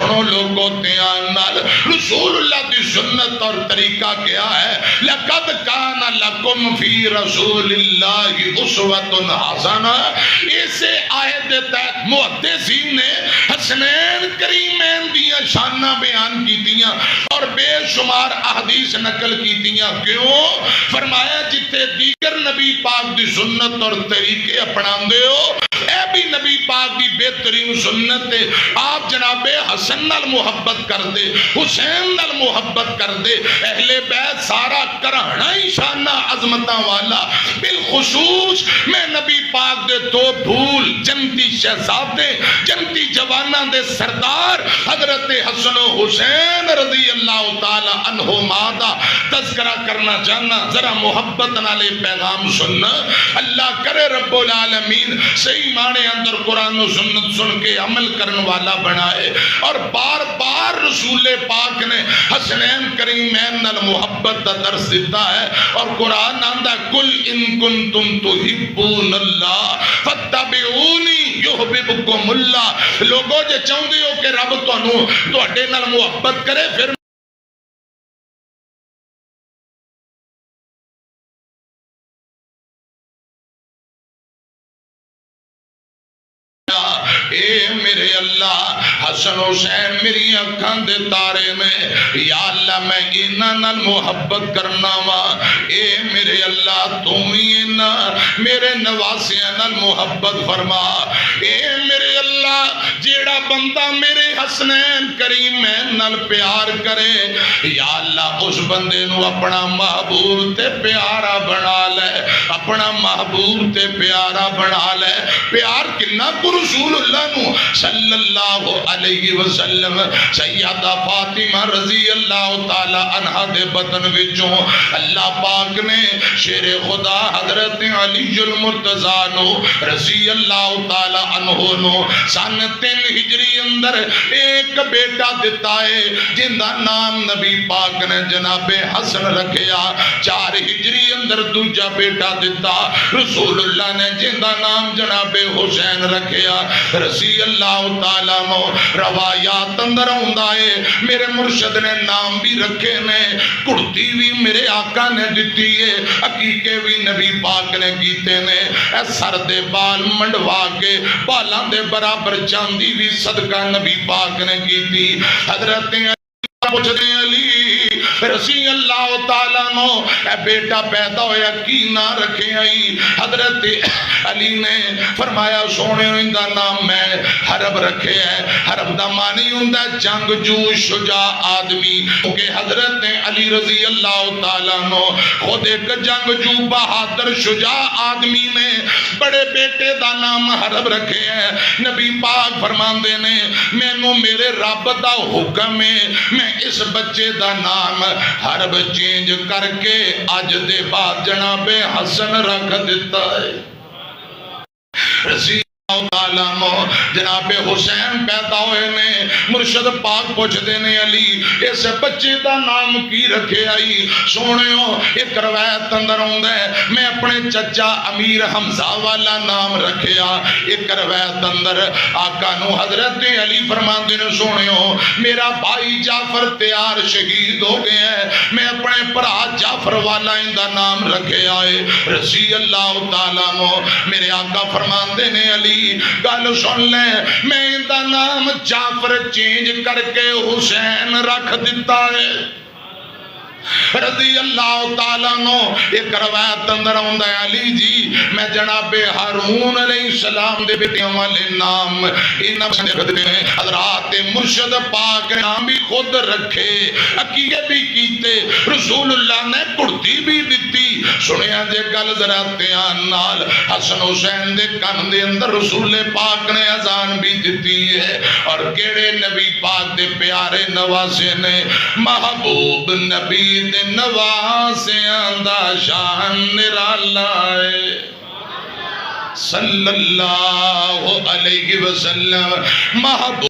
سنو لوگوں دھیان نال، رسول اللہ دی سنت اور طریقہ کیا ہے؟ لَقَدْ كَانَ لَكُمْ فِي رَسُولِ اللَّهِ أُسْوَةٌ حَسَنَةٌ۔ اسے آیت تحت محدثین نے حسنین کریمین دیا شانہ بیان کی دیا اور بے شمار احادیث نقل کی دیا۔ کیوں؟ فرمایا جتے دیگر نبی پاک دی سنت اور طریقے اپنا دے ہو، اے بھی نبی پاک دی بہترین سنت ہے، آپ جناب حسن نال محبت کر دے، حسین نال محبت کر دے، اہل بیت سارا کرہنا ہی شانہ عظمتاں والا۔ بالخصوص میں نبی پاک دے دو بھول جنتی شہزادے، جنتی جوانہ دے سردار حضرت حسن و حسین رضی اللہ تعالی عنہ مادہ تذکرہ کرنا چاہنا۔ ذرا محبت نالے پیغام سننا، اللہ کرے رب العالمین صحیح معنی اندر قرآن و سنت سن کے عمل کرنے والا بنائے۔ اور بار بار رسول پاک نے حسنین کریمین نال محبت دا درس دیتا ہے، اور قرآن آندہ کل ان کنتم تحبون اللہ فاتبعونی یحببکم اللہ۔ لوگوں جے چاہندے ہو کہ رب تواڈے نال محبت کرے، پھر اے میرے اللہ حسن حسین میری اکھاں دے تارے میں، یا اللہ میں انہاں نال محبت کرنا وا۔ اے میرے اللہ تو ہی انہاں میرے نواسیاں نال محبت فرما۔ اے میرے اللہ جیڑا بندہ میرے حسنین کریمین نال پیار کرے، یا اللہ اس بندے نو اپنا محبوب تے پیارا بنا لے، اپنا محبوب تے پیارا بنا لے۔ پیار کنا کو رسول اللہ نو صلی اللہ علیہ وسلم، سیدہ فاطمہ رضی اللہ تعالی عنہ دے بدن وچوں اللہ پاک نے شیر خدا حضرت علی المرتضیٰ نو رضی اللہ تعالی عنہ نو سن 3 ہجری اندر ایک بیٹا دیتا ہے جن دا نام نبی پاک نے جناب حسن رکھیا۔ 4 ہجری اندر دوجا بیٹا دیتا رسول اللہ نے جن دا نام جناب حسین رکھیا۔ رضی اللہ تعالیٰ نو روایات اندر ہوندہ ہے میرے مرشد نے نام بھی رکھے نے، کرتی بھی میرے آقا نے دیتی ہے، عقیقے بھی نبی پاک نے کیتے نے، اے سر دے بال منڈوا کے بالان دے برابر چاندی بھی صدقہ نبی پاک نے کیتی۔ حضرت پوچھتے علی رضی اللہ تعالیٰ نو اے بیٹا پیدا ہویا کی نہ رکھے آئی؟ حضرت علی نے فرمایا سونے اندہ نام میں حرب رکھے ہے۔ حرب دا معنی ہوندہ جنگجو شجاع آدمی، کہ حضرت علی رضی اللہ تعالیٰ نو خود ایک جنگجو بہادر شجاع آدمی نے بڑے بیٹے دا نام حرب رکھے ہیں۔ نبی پاک فرماندے نے مینوں میرے رب دا حکم ہے میں اس بچے دا نام حرب چینج کر کے آج دے بعد جناب حسن رکھ دیتا ہے۔ رضی اللہ تعالیٰ عنہ جناب حسین پیدا ہوئے نے، مرشد پاک پوچھ دینے علی اس بچے دا نام کی رکھے آئی؟ سونےوں ایک روایت اندر ہوندہ ہے میں اپنے چچا امیر حمزہ والا نام رکھیا۔ ایک روایت اندر آقا نو حضرت علی فرمان دینے سونےوں میرا بھائی جعفر تیار شہید ہو گئے ہیں، میں اپنے پرا جعفر والا اندہ نام رکھے آئے۔ رضی اللہ تعالیٰ عنہ میرے آقا فرمان دینے علی گل سن لیں میں اندہ نام جعفر چینج کر کے حسین رکھ دیتا ہے۔ رضی اللہ تعالیٰ عنہ ایک روایت اندر ہوندہ ہے علی جی میں جناب ہارون علیہ السلام دے بیٹیاں والے نام حضرات مرشد پاک نام بھی خود رکھے، عقیقے بھی کیتے، رسول اللہ نے کرتی بھی دیتی۔ سنیا جے گل ذرا دھیان نال حسن حسین دے کان دے اندر رسول پاک نے اذان بھی دیتی ہے، اور کیڑے نبی پاک دے پیارے نواسے نے محبوب نبی دے نواسیاں دا شان نرالا ہے صلی اللہ علیہ وسلم۔ محبوب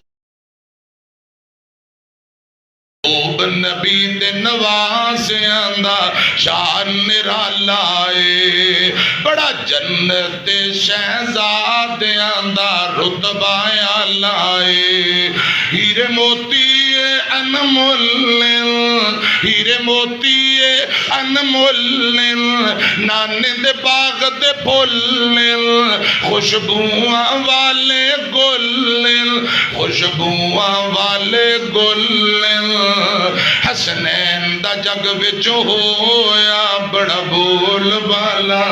نبی دے نواسیاں دا شان نرالا ہے، بڑا جنت شہزادیاں دا رتبہ اعلیٰ ہے۔ ہیرے موتی انمول ہیرے موتی انمول نانے دے باغ دے پھول خوشبوواں والے گل خوشبوواں والے گل حسنین دا جگ وچ ہویا بڑا بول بالا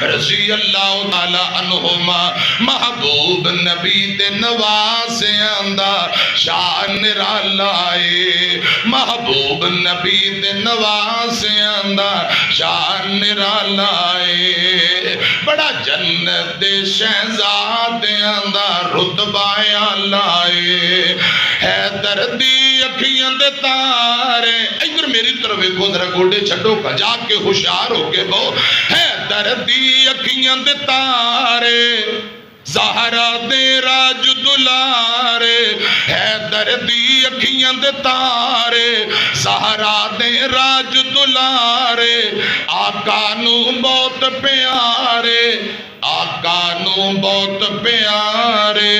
رضی اللہ تعالیٰ عنہما محبوب نبی دے نواز آندہ شان نرالائے محبوب نبی دے نواز آندہ شان نرالائے بڑا جنت دے شہزاد آندہ رتبہ لائے حیدر دی اکھیاں دے تارے ایگر میری طرف ایک ذرا گوڑے چھڑو کا جا کے ہوشیار ہو کے بہو حیدر دی اکھیاں دے تارے زہرا دے راج دلارے حیدر دی اکھیاں دے تارے زہرا دے راج دلارے آقا نو بہت پیارے آقا نو بہت پیارے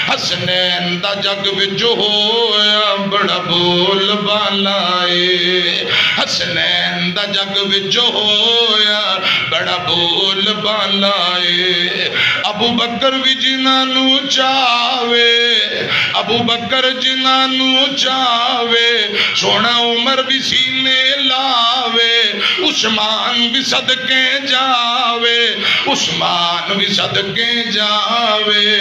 حسنین دا جگ وچ ہویا بڑا بول بالائے حسنین دا جگ وچ ہویا بڑا بول بالائے ابو بکر بھی جنانو چاہوے ابو بکر جنانو چاہوے سونا عمر بھی سینے لاوے عثمان بھی صدقے جاوے عثمان بھی صدقے جاوے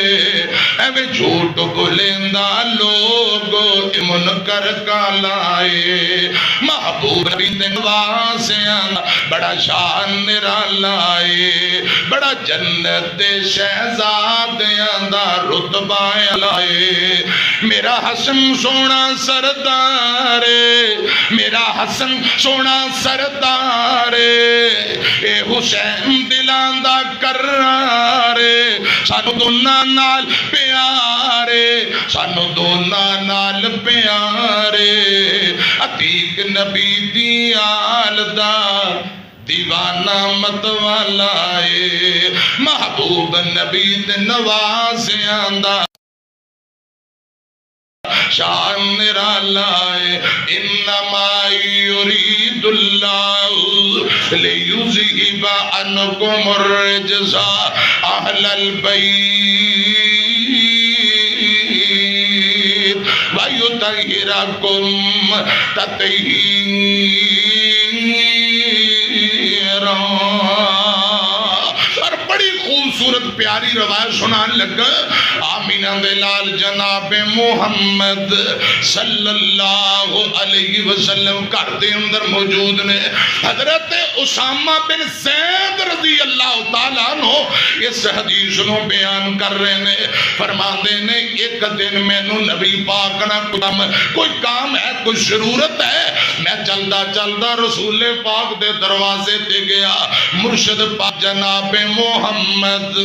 ایوے جھوٹ بلندہ لوگو منکر کا لائے محبوب نبی دے نوازیاں بڑا شان نرالائے بڑا جنت دے شہزادیاں دا رتبہ لائے میرا حسن سونا سردارے میرا حسن سونا سردارے اے حسین دلان دا کرارے سانو دونا نال پیارے سانو دونا نال پیارے عتیق نبی دی آل دا دیوانہ مت والائے محبوب نبی دے نوازیاں دا شان نرالائے انما یرید اللہ لیذہب عنکم الرجس اہل البیت ویطہرکم تطہیرا اور بڑی خوبصورت پیاری روایت سنان لگا آمینہ دلال جناب محمد صلی اللہ علیہ وسلم کردے اندر موجود نے حضرت اسامہ بن زید رضی اللہ تعالیٰ عنہ اس حدیث نو بیان کر رہے نے فرما دے نے ایک دن میں نو نبی پاک نہ کوئی کام ہے کوئی ضرورت ہے میں چلدا رسول پاک دے دروازے تے گیا مرشد پاک جناب محمد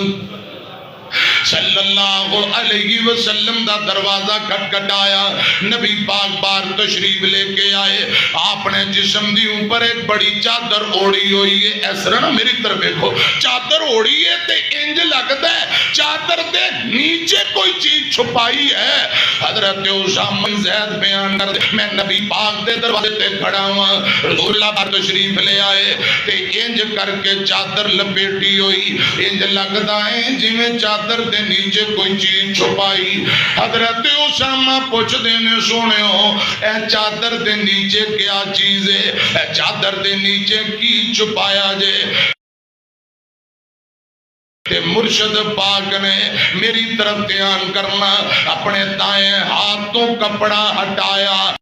صلی اللہ علیہ وسلم دا دروازہ کھٹکھٹایا نبی پاک بار تشریف لے کے آئے آپ نے جسم دی اوپر ایک بڑی چادر اوڑی ہوئی ہے ایس طرح نا میری طرف دیکھو چادر اوڑی ہے تے انج لگتا ہے چادر دے نیچے کوئی چیز چھپائی ہے حضرت اسامہ بن زید بیان کر دے میں نبی پاک دے دروازے تے کھڑا ہوں رسول اللہ بار تشریف لے آئے تے انج کر کے چادر لپیٹی ہوئی انج لگتا ہے جی میں چادر دے نیچے کوئی چیز چھپائی حضرت اسامہ پوچھ دینے سونے ہو اے چادر دے نیچے کیا چیز ہے اے چادر دے نیچے کی چھپایا جے مرشد پاک نے میری طرف دھیان کرنا اپنے دائیں ہاتھوں کپڑا ہٹایا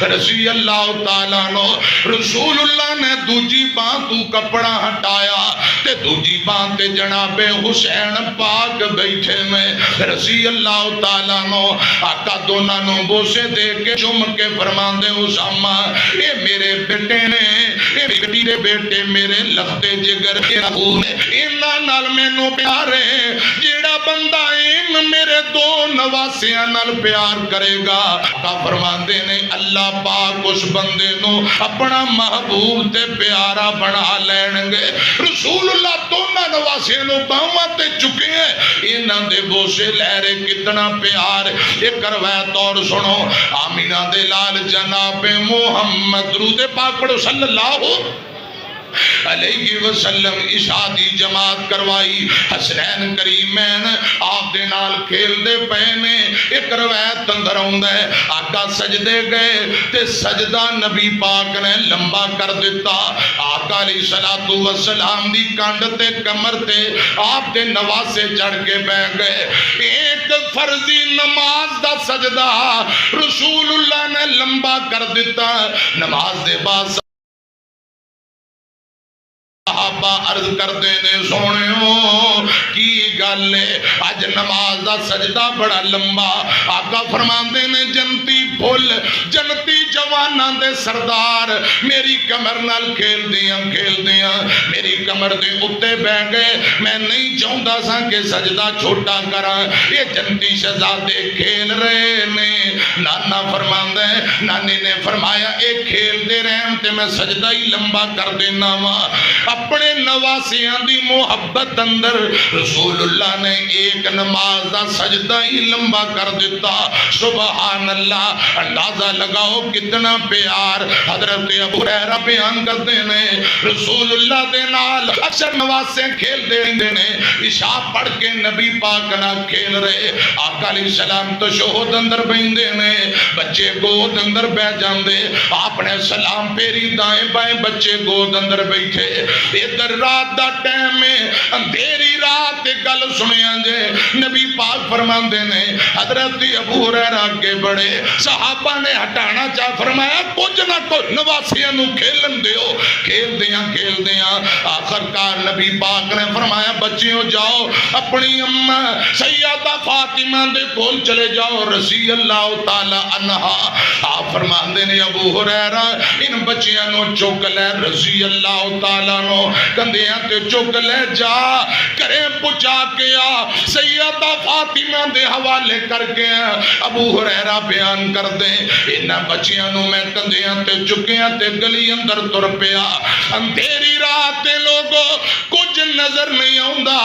رضی اللہ تعالیٰ نو رسول اللہ نے دوجی بان تو کپڑا ہٹایا تے دوجی بان تے جناب حسین پاک بیٹھے میں رضی اللہ تعالیٰ نو آقا دونہ نو بوسے دے کے چم کے فرمان دے اسامہ اے میرے بیٹے نے اے میرے بیٹے میرے لختے جگر کے رہو نے انہا نال میں نو پیارے جیڑا بندہ ان میرے دو نواسیاں نال پیار کرے گا آقا فرماندے نے اللہ پاک اس بندے نو اپنا محبوب تے پیارا بنا لین گے رسول اللہ دونوں نواسیاں نو باواں تے چکے ہیں انہاں دے بوسے لے رہے کتنا پیار ایک روایت اور سنو آمینہ دے لال جناب محمد درود پاک پڑھو صلی اللہ علیہ وسلم اشادی جماعت کروائی حسنین کریمین آپ دے نال کھیل دے پہنے ایک روایت اندر ہوندہ ہے آقا سجدے گئے تے سجدہ نبی پاک نے لمبا کر دیتا آقا علیہ السلام دی کانڈ تے کمر تے آپ دے نواسے چڑھ کے بہ گئے ایک فرضی نماز دا سجدہ رسول اللہ نے لمبا کر دیتا نماز دے بعد صحابہ عرض کر دینے سونے ہو کی گالے آج نماز دا سجدہ بڑا لمبا آقا فرمان دینے جنتی بھول جنتی جوانہ دے سردار میری کمر نال کھیل دیاں میری کمر دے اتے بہ گئے میں نہیں چاہتا سا کہ سجدہ چھوٹا کرا یہ جنتی شہزادے کھیل رہے نے نانا فرمان دے نانی نے فرمایا ایک کھیل دے رہے تے میں سجدہ ہی لمبا کر دینا ماں اپنے نواسیاں دی محبت اندر رسول اللہ نے ایک نماز دا سجدہ ہی لمبا کر دیتا سبحان اللہ اندازہ لگاؤ کتنا پیار حضرت ابو ہریرہ بیان کرتے ہیں رسول اللہ دے نال اکثر نواسے کھیل دے نے عشاء پڑھ کے نبی پاک نہ کھیل رہے آقا علیہ السلام تشہد اندر بیندے نے بچے گود اندر بہ جاندے آپ نے سلام پیری دائیں بائیں بچے گود اندر بیٹھے ادھر رات دا ٹائم میں اندھیری رات گل سنیاں جے نبی پاک فرماندے نے حضرت ابو ہریرہ کے بڑے صحابہ نے ہٹانا چاہ فرمایا کچھ نہ کچھ نواسیاں نو کھیلن دیو کھیل دیاں آخرکار نبی پاک نے فرمایا بچیوں جاؤ اپنی اماں سیدہ فاطمہ دے کول چلے جاؤ رضی اللہ تعالی عنہا آپ فرماندے نے ابو ہریرہ ان بچیاں نو چوک لے رضی اللہ تعالیٰ نو کندیاں تے چوک لے جا کرے پچا کیا سیدہ فاطمہ دے حوالے کر کے ابو ہریرہ بیان کر دے انہاں بچیاں نو میں کندیاں تے چکیاں تے گلی اندر تر پیا اندھیری رات لوگوں کچھ نظر نہیں آؤندا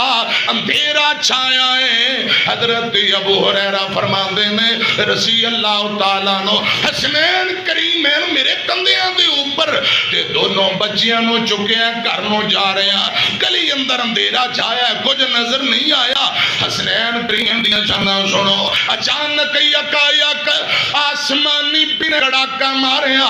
اندھیرا چھایا ہے حضرت ابو ہریرہ فرمان دے نے رضی اللہ تعالیٰ نو حسنین کریمین میرے کندیاں دے اوپر تے دونوں بچیاں نو چکے ہیں کرنوں جا رہے ہیں گلی اندر اندھیرا چھایا ہے کچھ نظر نہیں آیا حسنین کریم دیاں شانہ سنو اچانک یکایک آسمانی پڑاکا ماریا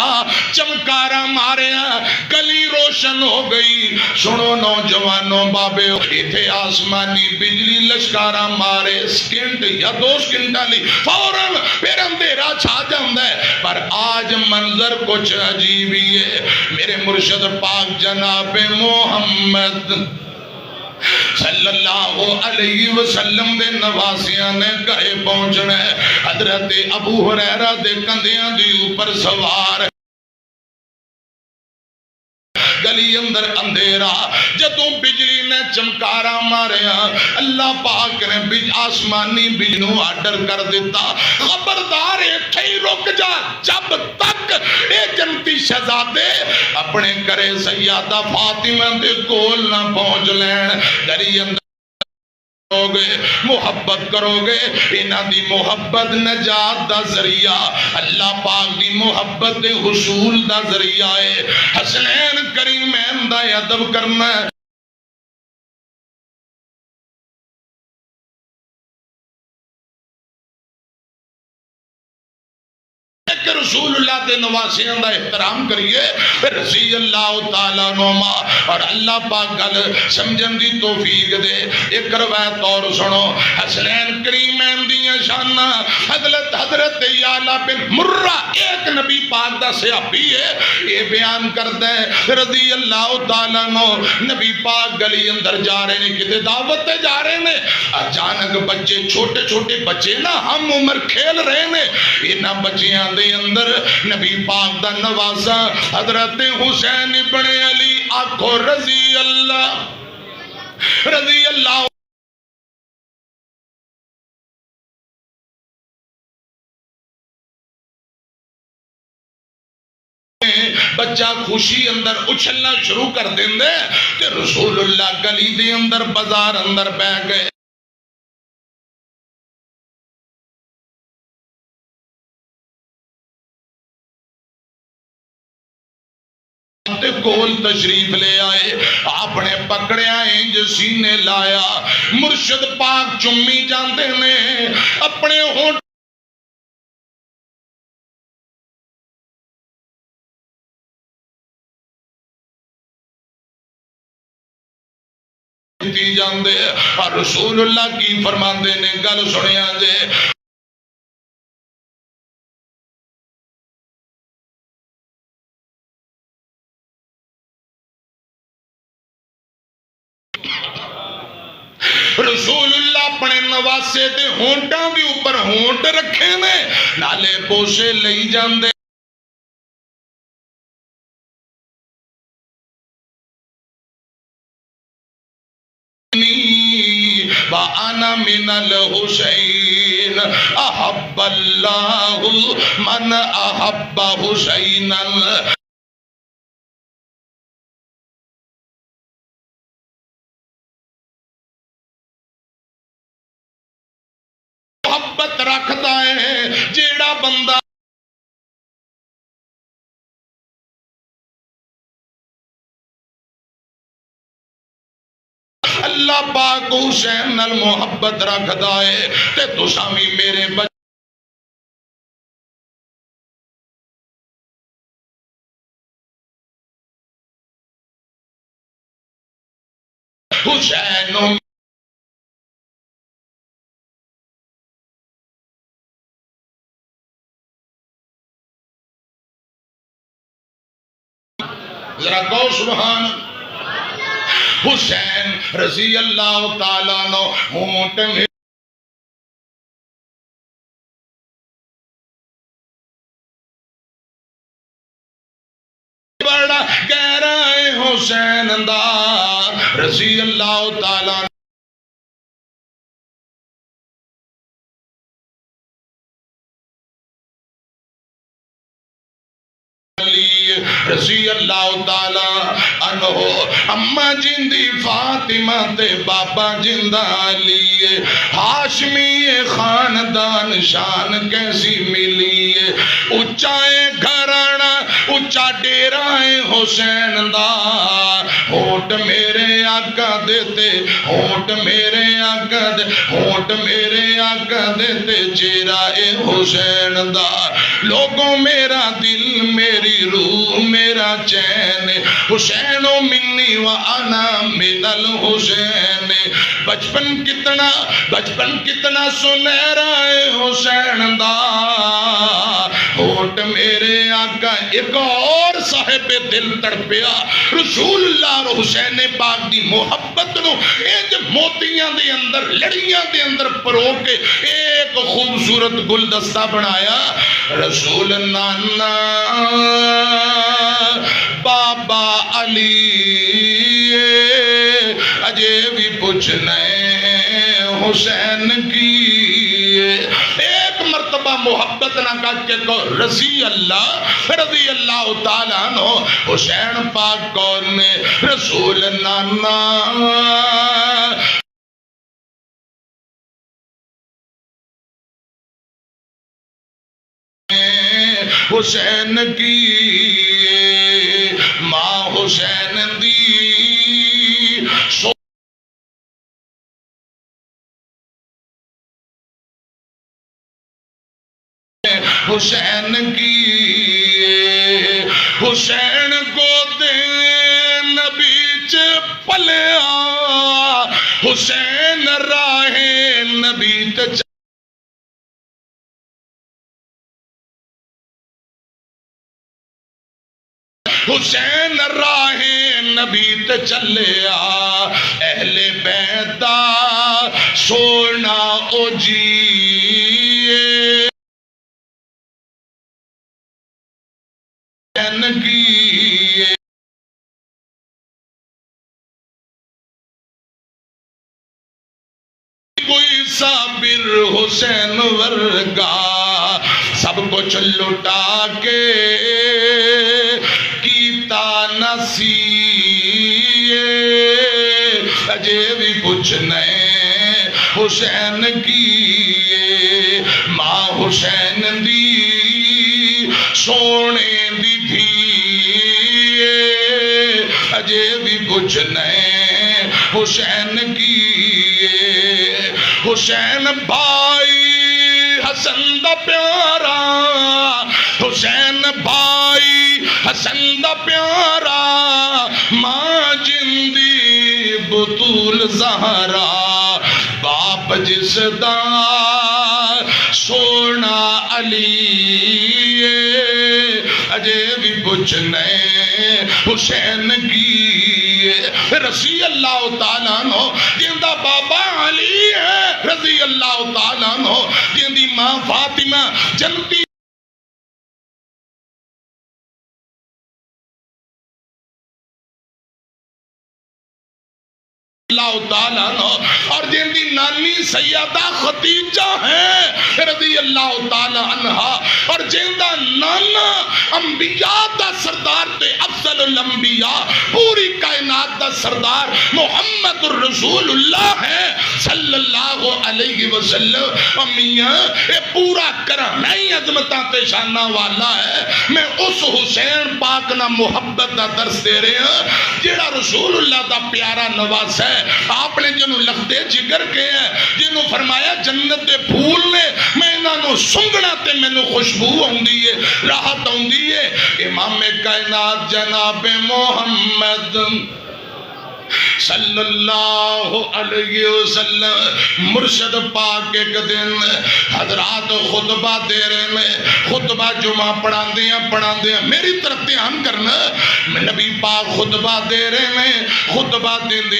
چمکارا ماریا گلی روشن ہو گئی سنو نوجوانوں بابے ایتھے آسمانی بجلی لشکارا مارے سکنٹ یا 2 سکنٹا لی فوراں پھر اندھیرا چھا جاندہ ہے پر آج منظر کچھ عجیب ہی ہے میرے مرشد پاک جناب محمد صلی اللہ علیہ وسلم دے نواسیاں نے گھرے پہنچنا ہے حضرت ابو ہریرہ دے کندیاں دی اوپر سوار گلی اندر اندھیرا جدوں بجلی نے چمکارا ماریا اللہ پاک نے آسمانی بجنوں آڈر کر دیتا خبردار ایتھے ہی رک جا جب تک اے جنتی شہزادے اپنے کرے سیدہ فاطمہ دے کول نہ پہنچ لین گلی اندر محبت کرو گے انہاں دی محبت نجات دا ذریعہ اللہ پاک دی محبت دے حصول دا ذریعہ ہے حسنین کریمین دا ادب کرنا ہے کہ رسول اللہ دے نواسیاں دا احترام کریے رضی اللہ تعالیٰ نوما اور اللہ پاک گل سمجھن دی توفیق دے ایک روایت اور سنو حسنین کریمین دیاں شانہ حضرت یعلا بن مرہ ایک نبی پاک دا صحابی ہے یہ بیان کرتا ہے رضی اللہ تعالیٰ نو نبی پاک گلی اندر جا رہے ہیں کتے دعوت جا رہے ہیں اچانک بچے چھوٹے چھوٹے بچے نا ہم عمر کھیل رہے ہیں انہاں بچیاں دے اندر نبی پاک دا نوازا حضرت حسین ابن علی آکھو رضی اللہ بچہ خوشی اندر اچھلنا شروع کر دیں دے تے رسول اللہ گلی دے اندر بازار اندر بہ گئے کول تشریف لے آئے اپنے پکڑیا انج سینے لایا مرشد پاک چمی جاندے نے اپنے ہونٹ دی جاندے اور رسول اللہ کی فرماندے نے گل سنیا جے رسول اللہ اپنے نواسے دے ہونٹاں بھی اوپر ہونٹ رکھے نے نالے بوسے لئی جاندے وَأَنَا مِنَ الْحُسَيْنِ أَحَبَّ اللَّهُ مَنْ أَحَبَّ حُسَيْنًا محبت رکھتا ہے جیڑا بندہ اللہ پاک حسین نال محبت رکھتا ہے تے تو سامی میرے حسین ذرا کہو سبحان حسین رضی اللہ تعالیٰ عنہ ہونٹ میں بڑا گہرا ہے حسین دا رضی اللہ تعالیٰ عنہ رضی اللہ تعالیٰ عنہ اماں جندی فاطمہ تے بابا جندہ علی ہاشمی خاندان شان کیسی ملی اچھائے گھرانا اچھا ڈیرائے حسین دا ہوٹ میرے آقا دیتے ہوٹ میرے آقا دے ہوٹ میرے آقا دیتے چہرہ حسین دا لوگوں میرا دل میری روح میرا چین حسین و منی و انا من الحسین بچپن کتنا سنہرا ہے حسین دا ہوٹ میرے آقا ایک اور صاحب دل تڑپیا رسول اللہ اور حسین پاک دی محبت نو انج موتیاں دے اندر لڑیاں دے اندر پرو کے ایک خوبصورت گلدستہ بنایا رسول نانا بابا علی اجے بھی پوچھنے حسین کی ایک مرتبہ محبت نہ کہا کہ رضی اللہ تعالیٰ عنہ حسین پاک کون نے رسول نانا حسین کی ماں حسین دی حسین کی حسین کو دے نبی چ پلیا حسین راہ نبی تے حسین راہ نبی تے چلیا اہل بیتا سونا او جی کی کوئی صابر حسین ورگا سب کچھ لٹا کے کی پوچھنے حسین کی ماں حسین دی سونے دی تھی اجے بھی پوچھنے حسین کی حسین بھائی حسن دا پیارا حسین بھائی حسن دا پیارا ماں جندی بطول زہرا باپ جس دا سونا علی اجے بھی پوچھنے حسین کی رضی اللہ تعالیٰ عنہ جن دا بابا علی ہے رضی اللہ تعالیٰ عنہ جن دی ماں فاطمہ جنتی اللہ تعالیٰ عنہ اور جن دی نانی سیدہ خدیجہ ہے رضی اللہ تعالیٰ عنہ اور جن دا نانا انبیاء دا سردار تے افضل الانبیاء پوری کائنات دا سردار محمد الرسول اللہ ہے صلی اللہ علیہ وسلم امیاں اے پورا کرامائی عظمتاں تے شانہ والا ہے میں اس حسین پاک نہ محبت دا درس دے رہے ہیں جیڑا رسول اللہ دا پیارا نواز ہے آپ نے جنہوں لختے جگر کے ہیں جنہوں فرمایا جنت دے پھول نے میں انہوں سنگنا تے میں نے خوشبو ہوں دیئے راحت ہوں دیئے امام کائنات جناب محمد صلی اللہ علیہ وسلم مرشد پاک ایک دن حضرات خطبہ دے رہے میں خطبہ جمعہ پڑھان دیا میری طرف دھیان کرنا نبی پاک خطبہ دے رہے میں خطبہ دین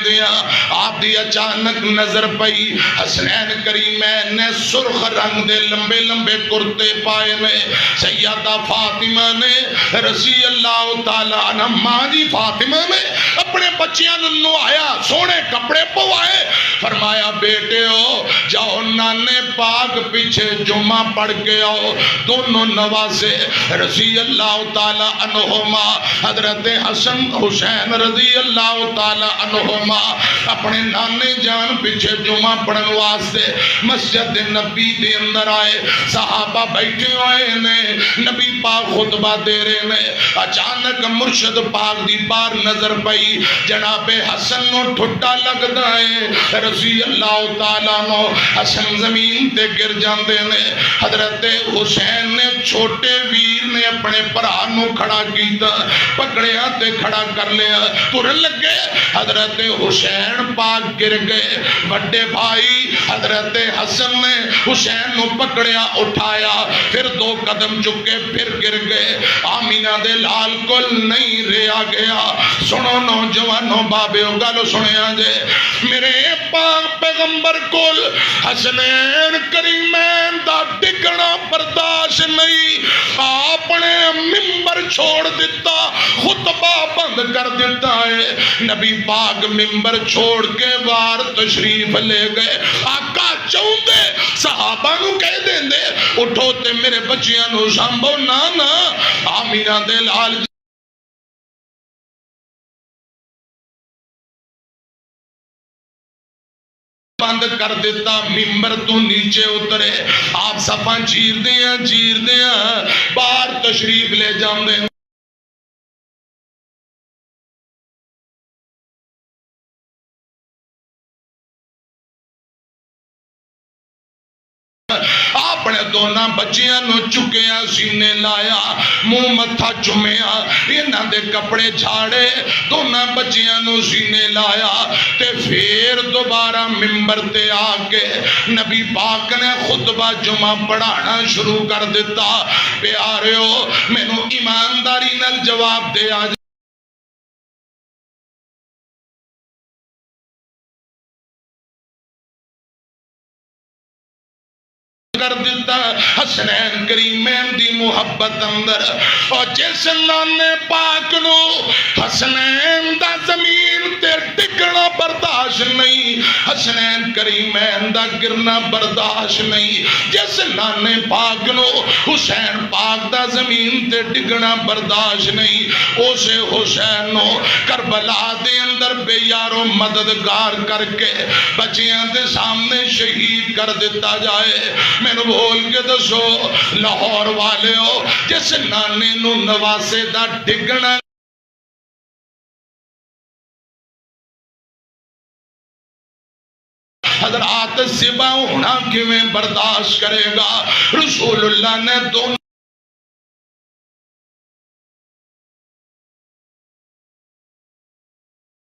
دیا آپ دی اچانک نظر پئی حسنین کریمین نے سرخ رنگ دے لمبے لمبے کرتے پائے میں سیدہ فاطمہ نے رضی اللہ تعالیٰ عنہ ماں جی فاطمہ نے اپنے بچیاں ننو آیا سونے کپڑے پوائے فرمایا بیٹے ہو جاؤ نانے پاک پیچھے جمعہ پڑھ کے آؤ دونوں نوازے رضی اللہ تعالیٰ عنہما حضرت حسن حسین رضی اللہ تعالیٰ عنہما اپنے نانے جان پیچھے جمعہ پڑھن واسطے مسجد نبی دے اندر آئے صحابہ بیٹھے ہوئے نے نبی پاک خطبہ دے رہے نے اچانک مرشد پاک دی بار نظر پئی جناب حسن نو ٹھٹا لگ دائے رضی اللہ تعالیٰ نو حسن زمین تے گر جاندے نے حضرت حسین نے چھوٹے ویر نے اپنے پرانوں کھڑا کیتا پکڑیا تے کھڑا کر لیا ترن لگے حضرت حسین پاک گر گئے بڑے بھائی حضرت حسن نے حسین نو پکڑیا اٹھایا پھر دو قدم چکے پھر گر گئے آمینہ دے لال کل نہیں رہا گیا سنو نوجوانوں بابیوں گالو سنے آجے میرے پاک پیغمبر کل حسنین کریمین دا ڈگنا برداشت نہیں آپ نے ممبر چھوڑ دیتا خطبہ بند کر دیتا ہے نبی پاک ممبر چھوڑ کے وار تشریف لے گئے آقا چاہتے صحابہ نو کہہ دیں دے اٹھو تے میرے بچیاں نو سامبو نانا آمینہ دے لال بند کر دیتا ممبر تو نیچے اترے آپ صفاں چیر دیا بار تشریف لے جام دیں اپنے دونا بچیاں نو چکیا سینے لایا منہ متھا چمیا انہاں دے کپڑے جھاڑے دونا بچیاں نو سینے لایا تے پھر دوبارہ ممبر تے آکے نبی پاک نے خطبہ جمعہ پڑھانا شروع کر دیتا پیاریو میں نو ایمانداری نال جواب دے آج کر دیتا حسنین کریمین دی محبت اندر اور جس نانے پاک نو حسنین دا زمین تے ٹکنا برداشت نہیں حسنین کریمین دا گرنا برداشت نہیں، جس نانے پاک نو حسین پاک دا زمین تے ڈگنا برداشت نہیں، اسے حسین نو کربلا دے اندر بے یارو مددگار کر کے بچیاں دے سامنے شہید کر دیتا جائے۔ میں نے بول کے دسو لاہور والے ہو، جس نانے نو نواسے دا ڈگنا حضرات سبا ہونا کیویں برداشت کرے گا؟ رسول اللہ نے دونوں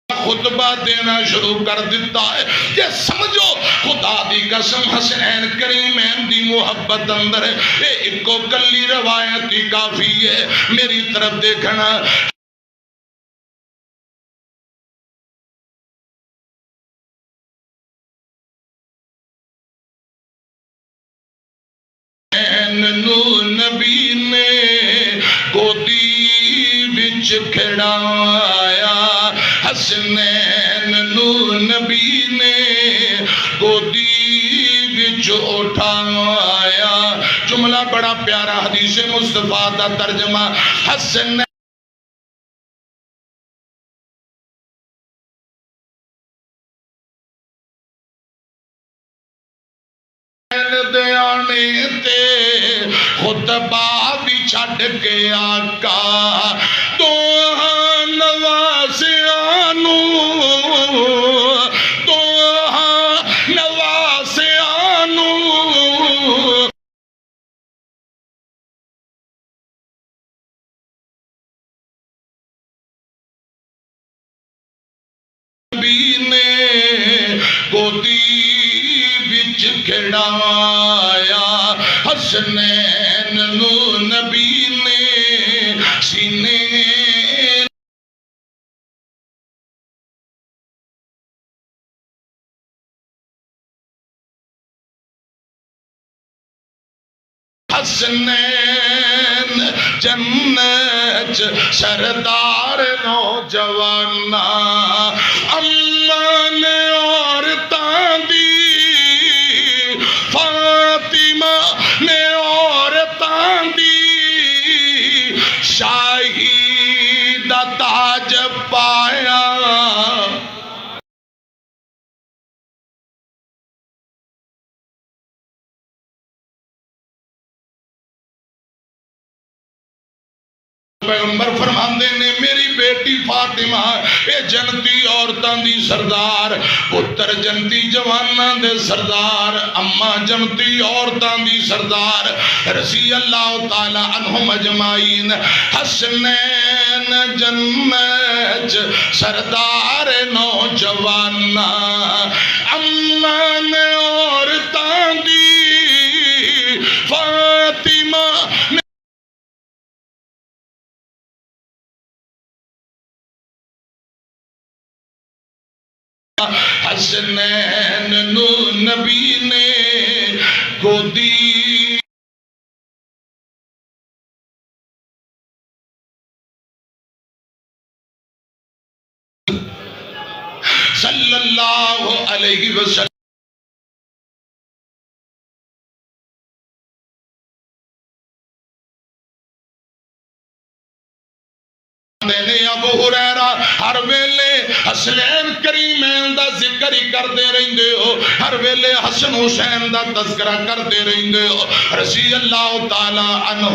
خطبہ دینا شروع کر دیتا ہے۔ یہ سمجھو خدا دی قسم حسنین کریمین دی محبت اندر ہے، ایک کو کلی روایت ہی کافی ہے۔ میری طرف دیکھنا، نبی نے گودی بچ کھڑایا، حسنین نو نبی نے گودی بچ اٹھایا۔ جملہ بڑا پیارا حدیث مصطفیٰ دا ترجمہ، حسنین دیانے تے خطبہ بھی چھڑ کے آقا دوہاں نواسیانو، دوہاں نواسیانو نبی نے گودی بچ کھڑایا، حسنین نو نبی نے سینے حسنین جنت سردار نوجوانا، امان عورتاں دی فاطمہ نے عورتاں دی شاہی دا تاج پایا۔ پیغمبر فرماندے نے میری بیٹی فاطمہ اے جنتی عورتاں دی سردار، پتر جنتی جواناں دے سردار، اماں جنتی عورتاں دی سردار رضی اللہ تعالی عنہم اجمعین۔ حسنین جنت سردار نوجوانا، اماں عورتاں دی فاطمہ حسنین نو نبی نے گودی صلی اللہ علیہ وسلم ابو ہریرہ ہر ویلے حسنین کریمین دا ذکر ہی کر دے رہندے ہو، ہر ویلے حسن حسین دا تذکرہ کر دے رہندے ہو رضی اللہ تعالی عنہ۔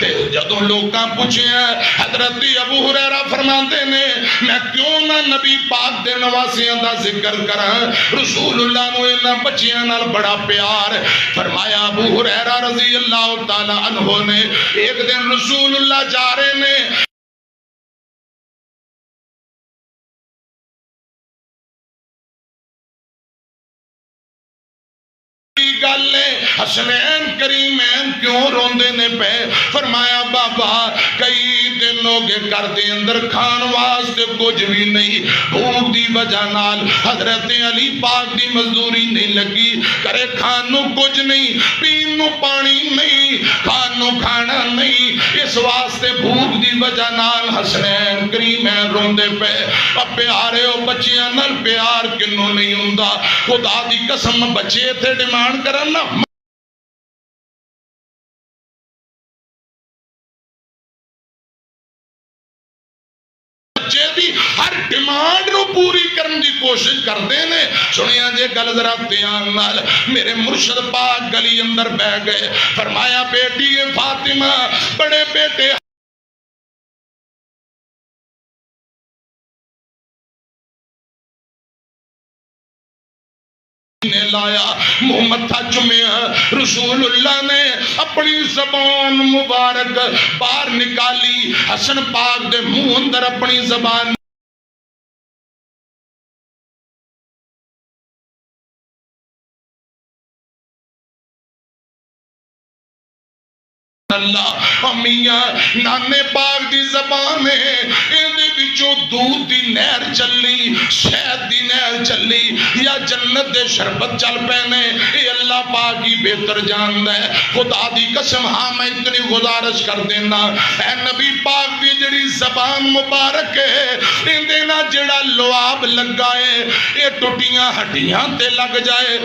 تے جدوں لوکاں پوچھے ہیں حضرت ابو ہریرہ فرماندے نے میں کیوں نہ نبی پاک دے نواسیاں دا ذکر کراں، رسول اللہ نو انہاں بچیاں نال بڑا پیار۔ فرمایا ابو ہریرہ رضی اللہ تعالی عنہ نے ایک دن رسول اللہ جا رہے نے گل حسنین کریمین کیوں روندے نے پہ؟ فرمایا بابا کئی دن ہو گئے گھر دے اندر کھان واسطے کچھ بھی نہیں، بھوک دی وجہ نال حضرت علی پاک دی مزدوری نہیں لگی، کرے کھانوں کچھ نہیں، پینوں پانی نہیں، کھانوں کھانا نہیں، اس واسطے بھوک دی وجہ نال حسنین کریمین روندے پہ۔ اب پیارے ہو بچیاں نال پیار کنوں نہیں ہوندا، خدا دی قسم بچے تھے ڈیمانڈ کرنا دی ہر ڈیمانڈ نو پوری کرن دی کوشش کرتے ہیں۔ سنیا جے گل ذرا دھیان نال، میرے مرشد پاک گلی اندر بہ گئے، فرمایا بیٹی فاطمہ بڑے بیٹے نے لایا، محمد تھا چمیا، رسول اللہ نے اپنی زبان مبارک باہر نکالی، حسن پاک دے منہ اندر اپنی زبان اللہ امیاں نانے پاک دی زبان ہے، اندے بچوں دودھ دی نہر چلی، شہد دی نہر چلی، یا جنت دے شربت چل پینے، اے اللہ پاک ہی بہتر جاندہ ہے۔ خدا دی قسم ہاں میں اتنی گزارش کر دینا، اے نبی پاک دی جڑی زبان مبارک ہے، اندے نا جڑا لعاب لگائے، اے ٹوٹیاں ہڈیاں تے لگ جائے،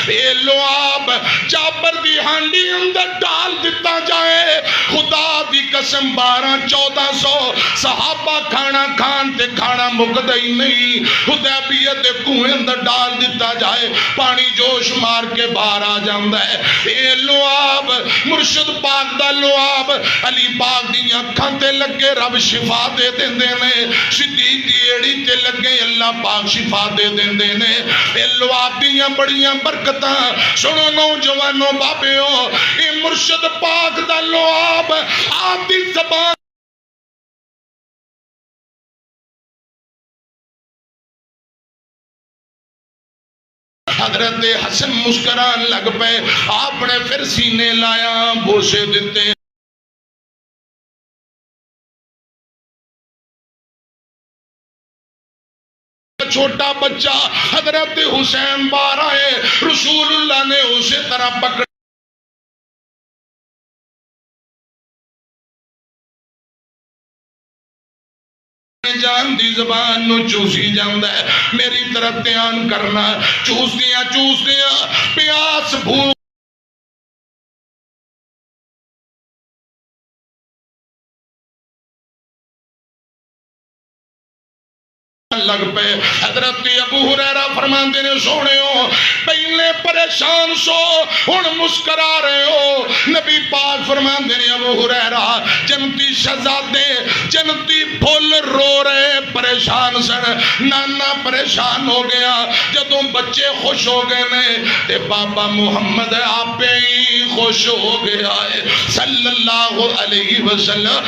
اے لعاب جابر دی ہانڈی اندر ڈال دیتا جائے، خدا دی قسم 1200-1400 صحابہ کھانا کھان تے کھانا مقدہ ہی نہیں، حدیبیہ دے کنویں اندر ڈال دیتا جائے، پانی جوش مار کے باہر آ جاندہ ہے۔ اے لعاب مرشد پاک دا لعاب علی پاک دی اکھاں تے لگے رب شفا دے دیندے نے، صدیق دی ایڑی تے لگے اللہ پاک شفا دے دیندے نے۔ اے لعاب دیاں بڑیاں برکتاں سنو نوجوانوں بابیوں، اے مرشد پاک دا لعاب آپ دی زبان حضرت حسن مسکران لگ پے، آپ نے پھر سینے لایا بوسے دیتے، چھوٹا بچہ حضرت حسین بار آئے، رسول اللہ نے اسے طرح پکڑ جان دی زبان نو چوسی جاندہ ہے، میری طرف دھیان کرنا، چوس دیا پیاس بھوک لگ پہ۔ حضرت ابو ہریرہ فرماندے نے سونے ہو پہلے پریشان سو ہن مسکرا رہے ہو، نبی پاک فرماندے نے ابو ہریرہ جنتی شہزادے جنتی پھول رو رہے پریشان سن، نانا پریشان ہو گیا، جدوں بچے خوش ہو گئے نے تے بابا محمد آپ ہی خوش ہو گیا ہے صلی اللہ علیہ وسلم،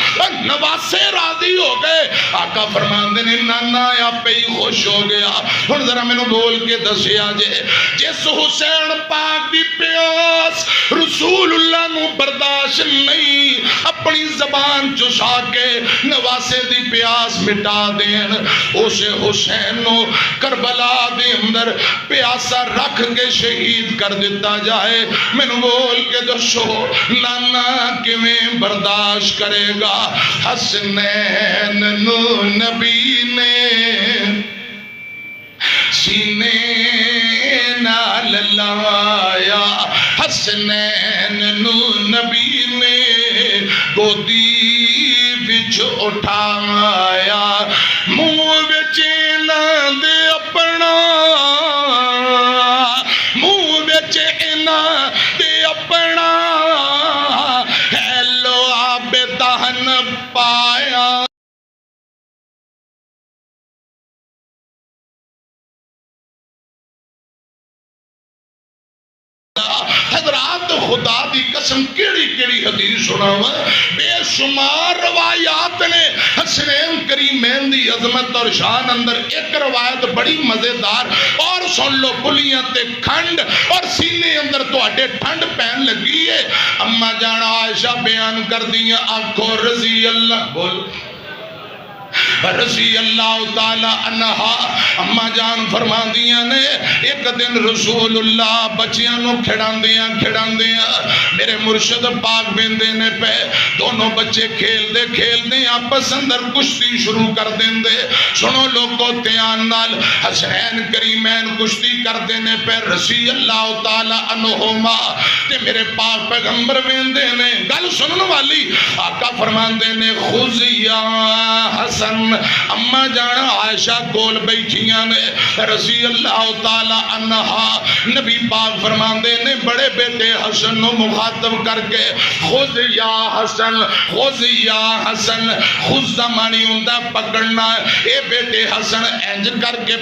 نواسے راضی ہو گئے، آقا فرماندے نے نانا آپ پہ ہی خوش ہو گیا۔ اور ذرا میں نے بول کے دسیا جے جس حسین پاک دی پیاس رسول اللہ نو برداشت نہیں، اپنی زبان چسا کے نواسے دی پیاس مٹا دین، اسے حسین نو کربلا دے اندر پیاسا رکھ کے شہید کر دیتا جائے، میں نے بول کے دسو نانا کیویں برداشت کرے گا؟ حسنین نو نبی نے سینے نال لایا، حسنین نو نبی نے گودی وچ اٹھایا، منہ وچ انہاں دے اپنا، منہ وچ انہاں دے اپنا ہے لعاب دہن پایا۔ حضرات خدا دی قسم کیڑی کیڑی حدیث سناواں، بے شمار روایات نے حسنین کریمین دی عظمت اور شان اندر. ایک روایت بڑی مزیدار اور سن لو پلیاں تے کھنڈ اور سینے اندر تو اڈے ٹھنڈ پہن لگی ہے. اما جان عائشہ بیان کر دیا آنکھوں رضی اللہ بول رضی اللہ تعالی عنہا اما جان فرما دیا نے ایک دن رسول اللہ بچیاں نو کھڑان دیا میرے مرشد پاک بندے نے پہ دونوں بچے کھیل دے آپس اندر کشتی شروع کر دیں دے. سنو لوگوں تیان نال حسنین کریمین کشتی کر دینے پہ رضی اللہ تعالی عنہما تے میرے پاک پیغمبر بندے نے گل سنن والی آقا فرما دے نے خذ یا حسن. اما جانا عائشہ کول بیٹھیاں نے رضی اللہ تعالی عنہا نبی پاک فرماندے نے بڑے بیٹے حسن نو مخاطب کر کے خذ یا حسن خذ یا حسن. خذ زمانی ہوندہ پکڑنا اے بیٹے حسن انج کر کے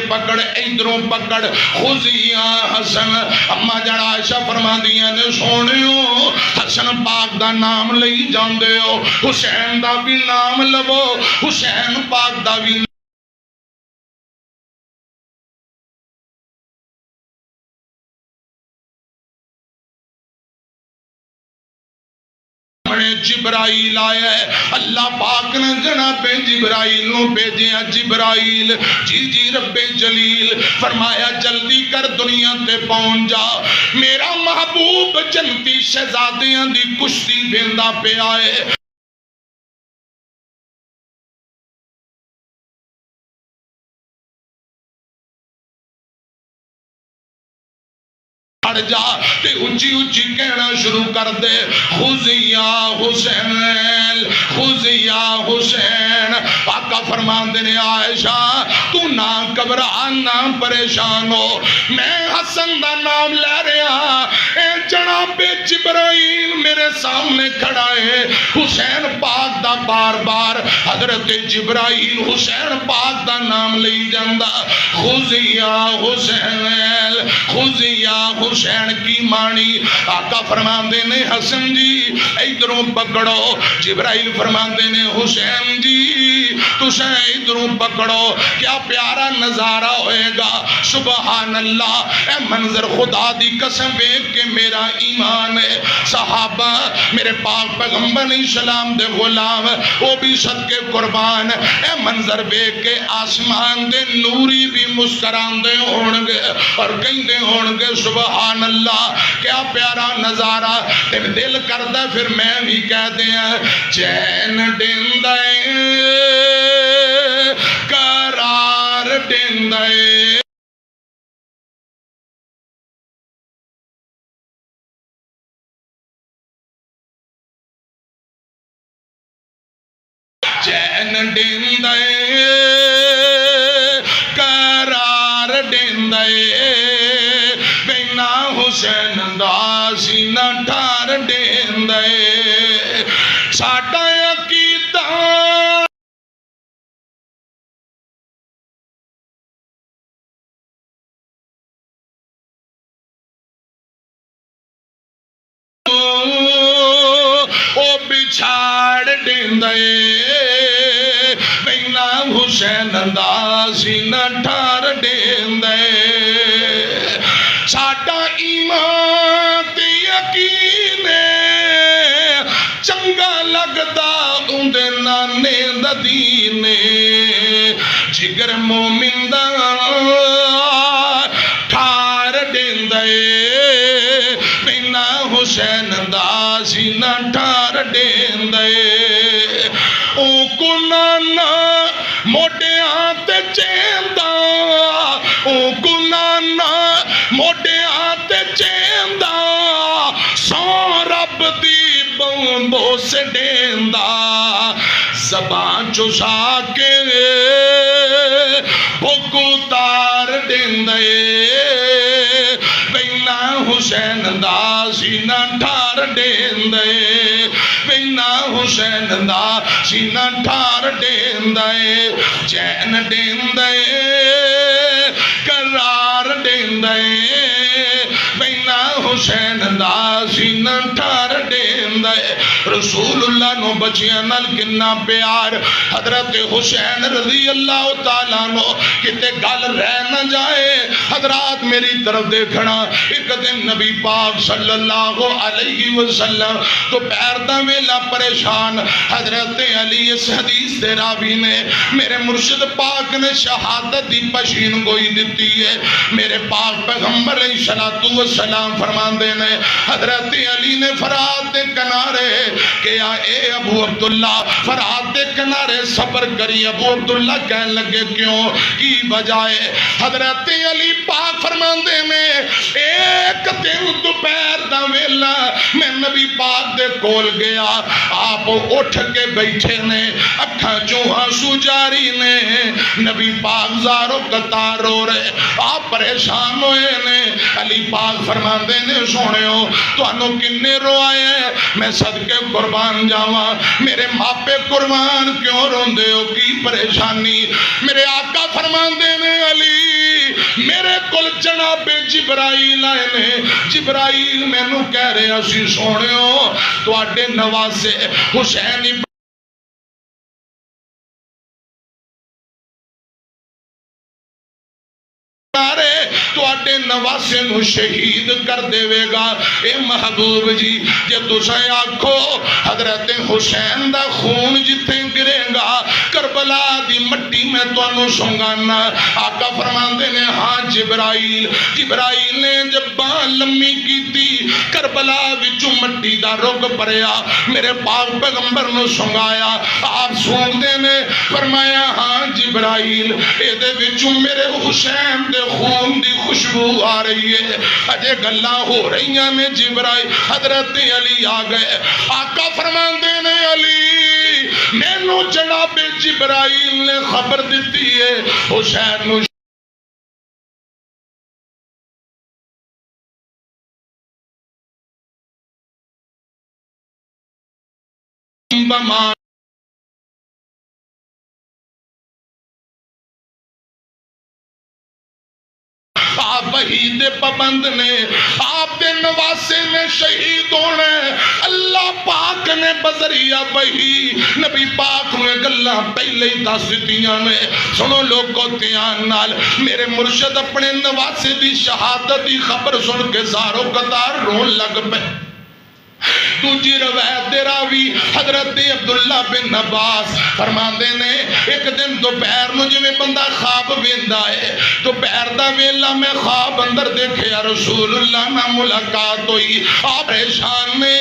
پکڑ ادھروں پکڑ خذ یا حسن. اما جانا عائشہ فرماندیاں نے سونیو حسن پاک دا نام لئی جاندے ہو حسین دا بھی نام لو حسین پاک دا بھی جبرائیل آیا ہے. اللہ پاک نے جناب جبرائیل نو بھیجیا. جبرائیل جی رب جلیل فرمایا جلدی کر دنیا تے پہنچ جا میرا محبوب جنتی شہزادیاں دی کشتی بیندا پہ آئے. جا تے اچھی اچھی کہنا شروع کر دے خذ یا حسین خذ یا حسین. آقا فرمان دینے عائشہ تو نہ گھبرا نہ پریشان ہو میں حسن دا نام لے رہا اے جناب جبرائیل میرے سامنے کھڑا ہے. حسین پاک دا بار بار حضرت جبرائیل حسین پاک دا نام لئی جاندہ. خذ یا حسین خذ یا حسین کی مانی. آقا فرماندے نے حسن جی ادھروں پکڑو. جبرائیل فرماندے نے حسین جی تسیں ادھروں پکڑو. کیا پیارا نظارہ ہوئے گا سبحان اللہ. اے منظر خدا دی قسم بیک کے میرا ایمان ہے. صحابہ میرے پاک پیغمبر علیہ السلام دے غلام وہ بھی صدقے قربان. اے منظر بیک کے آسمان دے نوری بھی مسکران دے ہونگے اور کہیں دے ہونگے سبحان اللہ. کیا پیارا نظارہ تے دل کردہ پھر میں بھی کہہ دیا چین ڈندائے قرار ڈندائے چین ڈندائے قرار ڈندائے بینا حسین دا سینہ ٹھار ڈندائے. ساڈا عقیدہ او بچھاڑ ڈندائے بینا حسین دا سینہ ٹھار ڈندائے. ساڈا ایمان تے یقین چنگا لگدا اندے نانے دا دین جگر مومن دا ٹھار ڈندائے بینا حسین دا سینہ ٹھار ڈندائے. او کو نانا موٹے آتے چیندہ او کو نانا موٹے آتے چیندہ سو رب دی بومبو سے ڈیندہ زبان چسا کے بھوکو تار ڈیندے بینا حسین دا سینہ ٹھار ڈیندے بینا حسین دا سینہ ٹھار ڈیندے. چین ڈیندے قرار ڈیندے بینا حسین دا سینہ ٹھار ڈیندے. رسول اللہ نو بچیاں نال کنا پیار. حضرت حسین رضی اللہ تعالیٰ عنہ کتے گل رہ نہ جائے. حضرات میری طرف دیکھنا. ایک دن نبی پاک صلی اللہ علیہ وسلم تو پیر دا ویلا پریشان. حضرت علی اس حدیث دے راوی نے میرے مرشد پاک نے شہادت دی پشین گوئی دیتی ہے. میرے پاک پیغمبر علیہ السلام فرماندے نے حضرت علی نے فرات دے کنارے کہ اے ابو عبداللہ فرات دے کنارے صبر کری. ابو عبداللہ کہنے لگے کیوں کی بجائے. حضرت علی پاک فرماندے میں ایک دن دوپہر دا ویلا میں نبی پاک دے کول گیا. آپ اٹھ کے بیٹھے نے اکھاں چوہاں سو جاری نے. نبی پاک زارو قطار رو رہے. آپ پریشان ہوئے نے. علی پاک فرماندے نے سونے ہو تو انو کنے رو آئے ہیں. میں صدقے قربان جاواں میرے ماپے قربان کیوں روندے ہو کی پریشانی. میرے آقا فرماندے نے علی میرے کل جناب جبرائیل آئے نے. جبرائیل میں نو کہہ رہے اسی سونے ہو تو آڈے نوازے حسین تو آٹے نواسے نو شہید کر دے گا. اے محبوب جی جے تسائیں آکھو حضرت حسین دا خون جتھے گرے گا کربلا دی مٹی میں تو انو سنگانا. آقا فرماندے نے ہاں جبرائیل. جبرائیل نے جب بان لمی کی تھی کربلا وچو مٹی دا رگ پریا میرے پاک پیغمبر نو سنگایا. آپ سونگ دے نے فرمایا ہاں جبرائیل اے دے وچو میرے حسین دے خون دی خوشبو آ رہی ہے. اجے گلاں ہو رہی ہیں میں جبرائیل. حضرت علی آ گئے. آقا فرماندے نے علی میں نو جناب جبرائیل نے خبر دیتی ہے حسین نو بمان آپ وحید پابند نے آپ دے نواسے نے شہید ہونے. اللہ پاک نے بذریعہ وحی نبی پاک میں گلہ پہلے ہی دستیاں نے. سنو لوگوں تیان نال میرے مرشد اپنے نواسے دی شہادت دی خبر سن کے زارو قطار رون لگ پہ. دوجی روایت دے راوی حضرت عبداللہ بن عباس فرماندے نے ایک دن دوپہر نو جو میں بندہ خواب ویندا ہے دوپہر دا ویلا میں خواب اندر دیکھے یا رسول اللہ نہ ملاقات ہوئی. آپ پریشان نے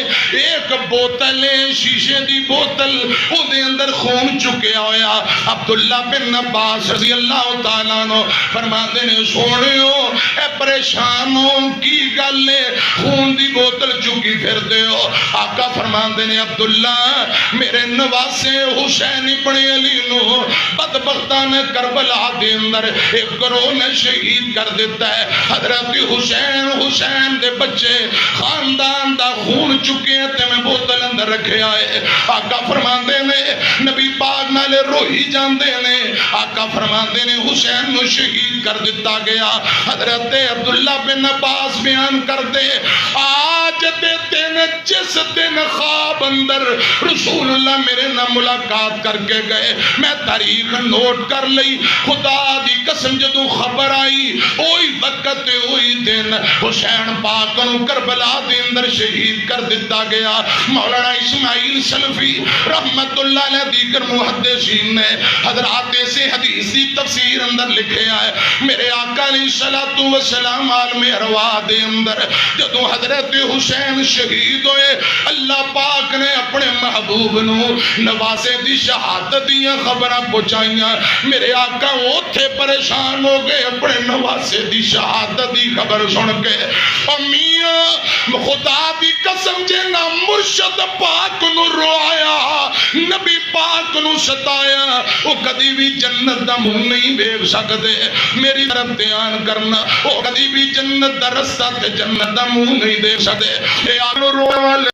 ایک بوتل شیشے دی بوتل او دے اندر خون چکیا ہویا. عبداللہ بن عباس رضی اللہ تعالیٰ عنہ فرماندے نے سونیو اے پریشانوں کی گلے خون دی بوتل چکی پھر دے ہو. آقا فرماندے نے عبداللہ میرے نواسے حسین ابن علی نو بدبختہ نے کربلا دے اندر ایک گروہ نے شہید کر دیتا ہے. حضرت حسین دے بچے خاندان دا خون چکے ہیں تے میں بوتل اندر رکھے آئے. آقا فرماندے نے نبی پاک نالے روحی جاندے نے. آقا فرماندے نے حسین نو شہید کر دیتا گیا. حضرت عبداللہ بن عباس بیان کر دے آج دے دن جس دن خواب اندر رسول اللہ میرے نہ ملاقات کر کے گئے میں تاریخ نوٹ کر لئی. خدا دی قسم جدو خبر آئی اوہی وقت اوہی دن حسین پاک نو کربلا دے اندر شہید کر دیتا گیا. مولانا اسماعیل سلفی رحمت اللہ علیہ دیگر محدثین نے حضرات سے حدیث دی تفسیر اندر لکھے آئے. میرے آقا علیہ السلام عالم ارواح دے اندر جدو حضرت حسین شہید ہوئے اللہ پاک نے اپنے محبوب نو نواسے دی شہادت دیاں خبریں پہنچائیاں. میرے آقا وہ تھے پریشان ہو گئے اپنے نواسے دی شہادت دی خبر سن کے. میاں خدا دی قسم جینا مرشد پاک نو رویا نبی پاک نو ستایا وہ کدی بھی جنت دا منہ نہیں دیکھ سکتے. میری طرف دھیان کرنا وہ کدی بھی جنت دا رستہ تے جنت دا منہ نہیں دیکھ سکتے. اے آنو رونے والے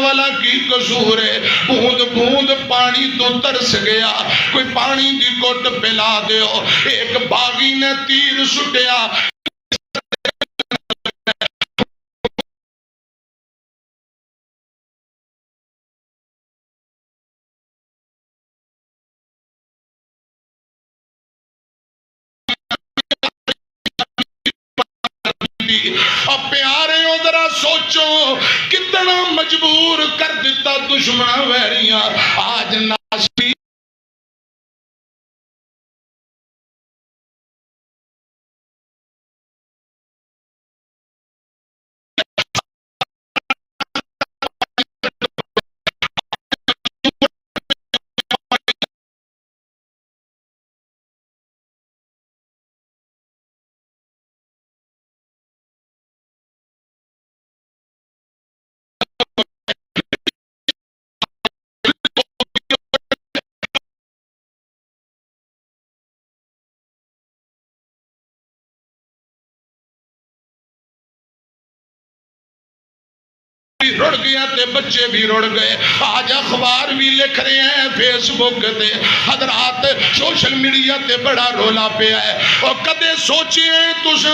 والا کی قصور ہے؟ بوند بوند پانی تو ترس گیا، کوئی پانی دی گھٹ پلا دیو۔ ایک باغی نے تیر سٹیا، اب پیارے ہو ذرا سوچو کتنا مجبور کر دیتا دشمن ویریاں۔ آج ناشی رڑ گیا تے بچے بھی رڑ گئے۔ آج اخبار بھی لکھ رہے ہیں، فیس بک تے حضرات سوشل میڈیا تے بڑا رولا پہ ہے۔ اور کدے سوچے ہیں تُس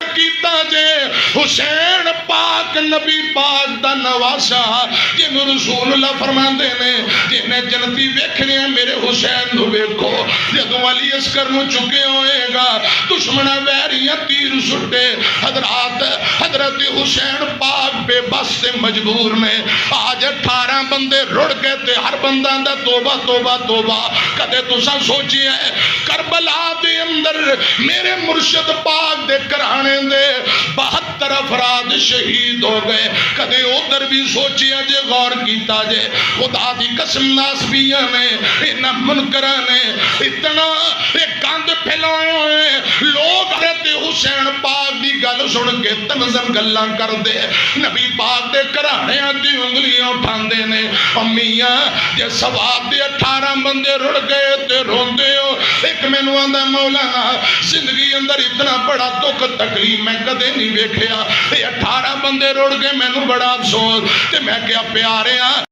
کیتا جے حسین پاک نبی پاک دا نواسا، جن رسول اللہ فرماندے نے جنہیں جنتی ویکھنے ہیں میرے حسین نو ویکھو۔ جدو علی عسکر نو چکے ہوئے گا دشمنہ ویریاں تیر سٹے، حضرت حسین پاک بے بس سے مجبور نے۔ آج 18 بندے رڑ گئے تھے، ہر بندہ دا توبہ توبہ توبہ۔ کدے تسا سوچی ہے کربلا دے اندر میرے مرشد پاک دے کرانے دے 72 افراد شہید ہو گئے۔ کدے ادھر بھی سوچیا جے، غور کیتا جے، خدا دی قسم ناسبیہ نے انہاں منکرہ نے اتنا ایک گند پھیلائے ہوئے، لوگ حضرت حسین پاک دی گل سن کے تنزن گلاں کر دے، نبی پاک دے کرانے دی انگلیاں اٹھان دے نے۔ امیاں جے سواب دے 18 بندے رڑ گئے تے روندے ہو، ایک میں نو آندہ مولانا زندگی اندر اتنا بڑا دکھ تکلیف میں کدے نہیں ویکھیا، 18 بندے رڑ گئے، میں نو بڑا افسوس تے میں کیا پیارے ہاں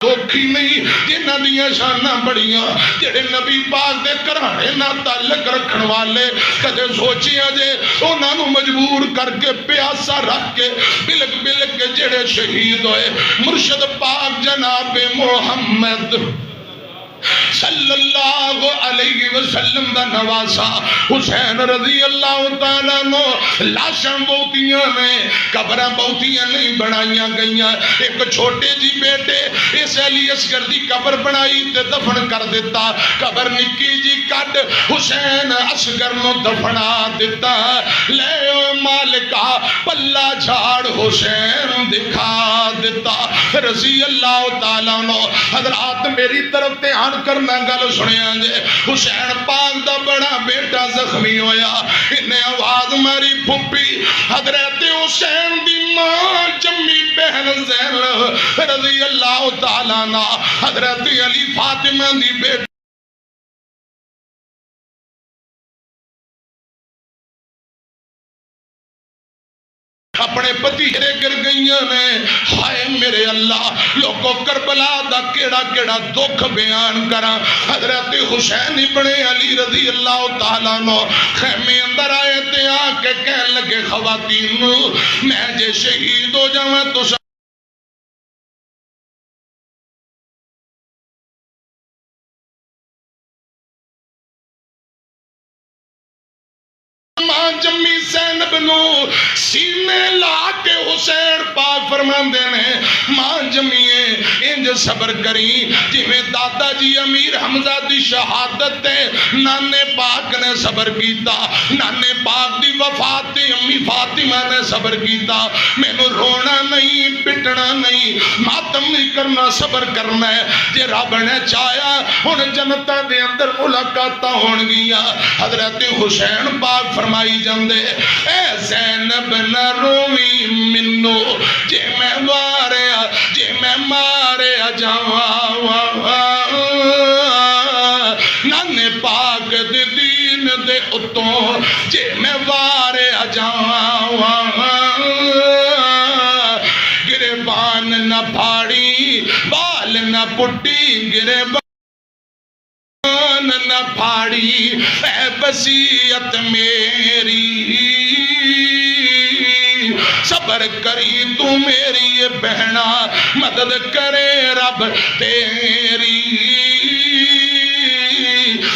دکھی نہیں جنہ دیا شانہ بڑیاں جڑے نبی پاک دے کرانے نہ تعلق رکھن والے۔ کدے سوچیا جے انہاں نو مجبور کر کے پیاسا رکھ کے بلک بلک کے جڑے شہید ہوئے مرشد پاک جناب محمد صلی اللہ علیہ وسلم دا نواسا حسین رضی اللہ تعالیٰ نو لاشاں بہتیاں نے، قبرہ بہتیاں نہیں بنائیاں گئیاں۔ ایک چھوٹے جی بیٹے اس علی اصغر دی قبر بنائی تے دفن کر دیتا، قبر نکی جی کٹ حسین اصغر نو دفنا دیتا۔ لے مالکہ پلہ جھاڑ حسین دکھا دیتا رضی اللہ تعالیٰ نو۔ حضرات میری طرف دھیان کرنا گل سنیا جے، حسین پاک دا بڑا بیٹا زخمی ہویا، انہیں آواز ماری پھپی حضرت حسین دی ماں جمی بہن زینب رضی اللہ تعالیٰ عنہ حضرت علی فاطمہ دی بیٹی اپنے پتی ہرے گر گئیاں نے۔ ہائے میرے اللہ، لوگوں کربلا دا کیڑا کیڑا دکھ بیان کرا۔ حضرت حسین ابن علی رضی اللہ تعالیٰ عنہ خیمے اندر آئے تے آ کے کہنے لگے خواتین میں جے شہید ہو جاؤں تو ماں جمی زینب نو سینے لا کے حسین پاک فرماندے نے ماں جمیے انج صبر کری جی میں دادا جی امیر حمزہ دی شہادت تے نانے پاک نے صبر کیتا، نانے پاک دی وفات تے امی فاطمہ نے صبر کیتا، میں نو رونا نہیں پٹنا نہیں ماتم نہیں کرنا صبر کرنا ہے جے رب نے چاہیا ہن جنتاں دے اندر ملاقاتاں ہون گیاں۔ حضرت حسین پاک فرمائی جاندے اے زینب نہ روی منو جے میں ماریا جے میں ماریا جاواں نانے پاک دے دین دے اتوں جے میں واریا جاواں گریبان نہ پھاڑی بال نہ پٹی گریبان نہ پھاڑی اے وصیت میری صبر کری تو میری یہ بہنا مدد کرے رب تیری۔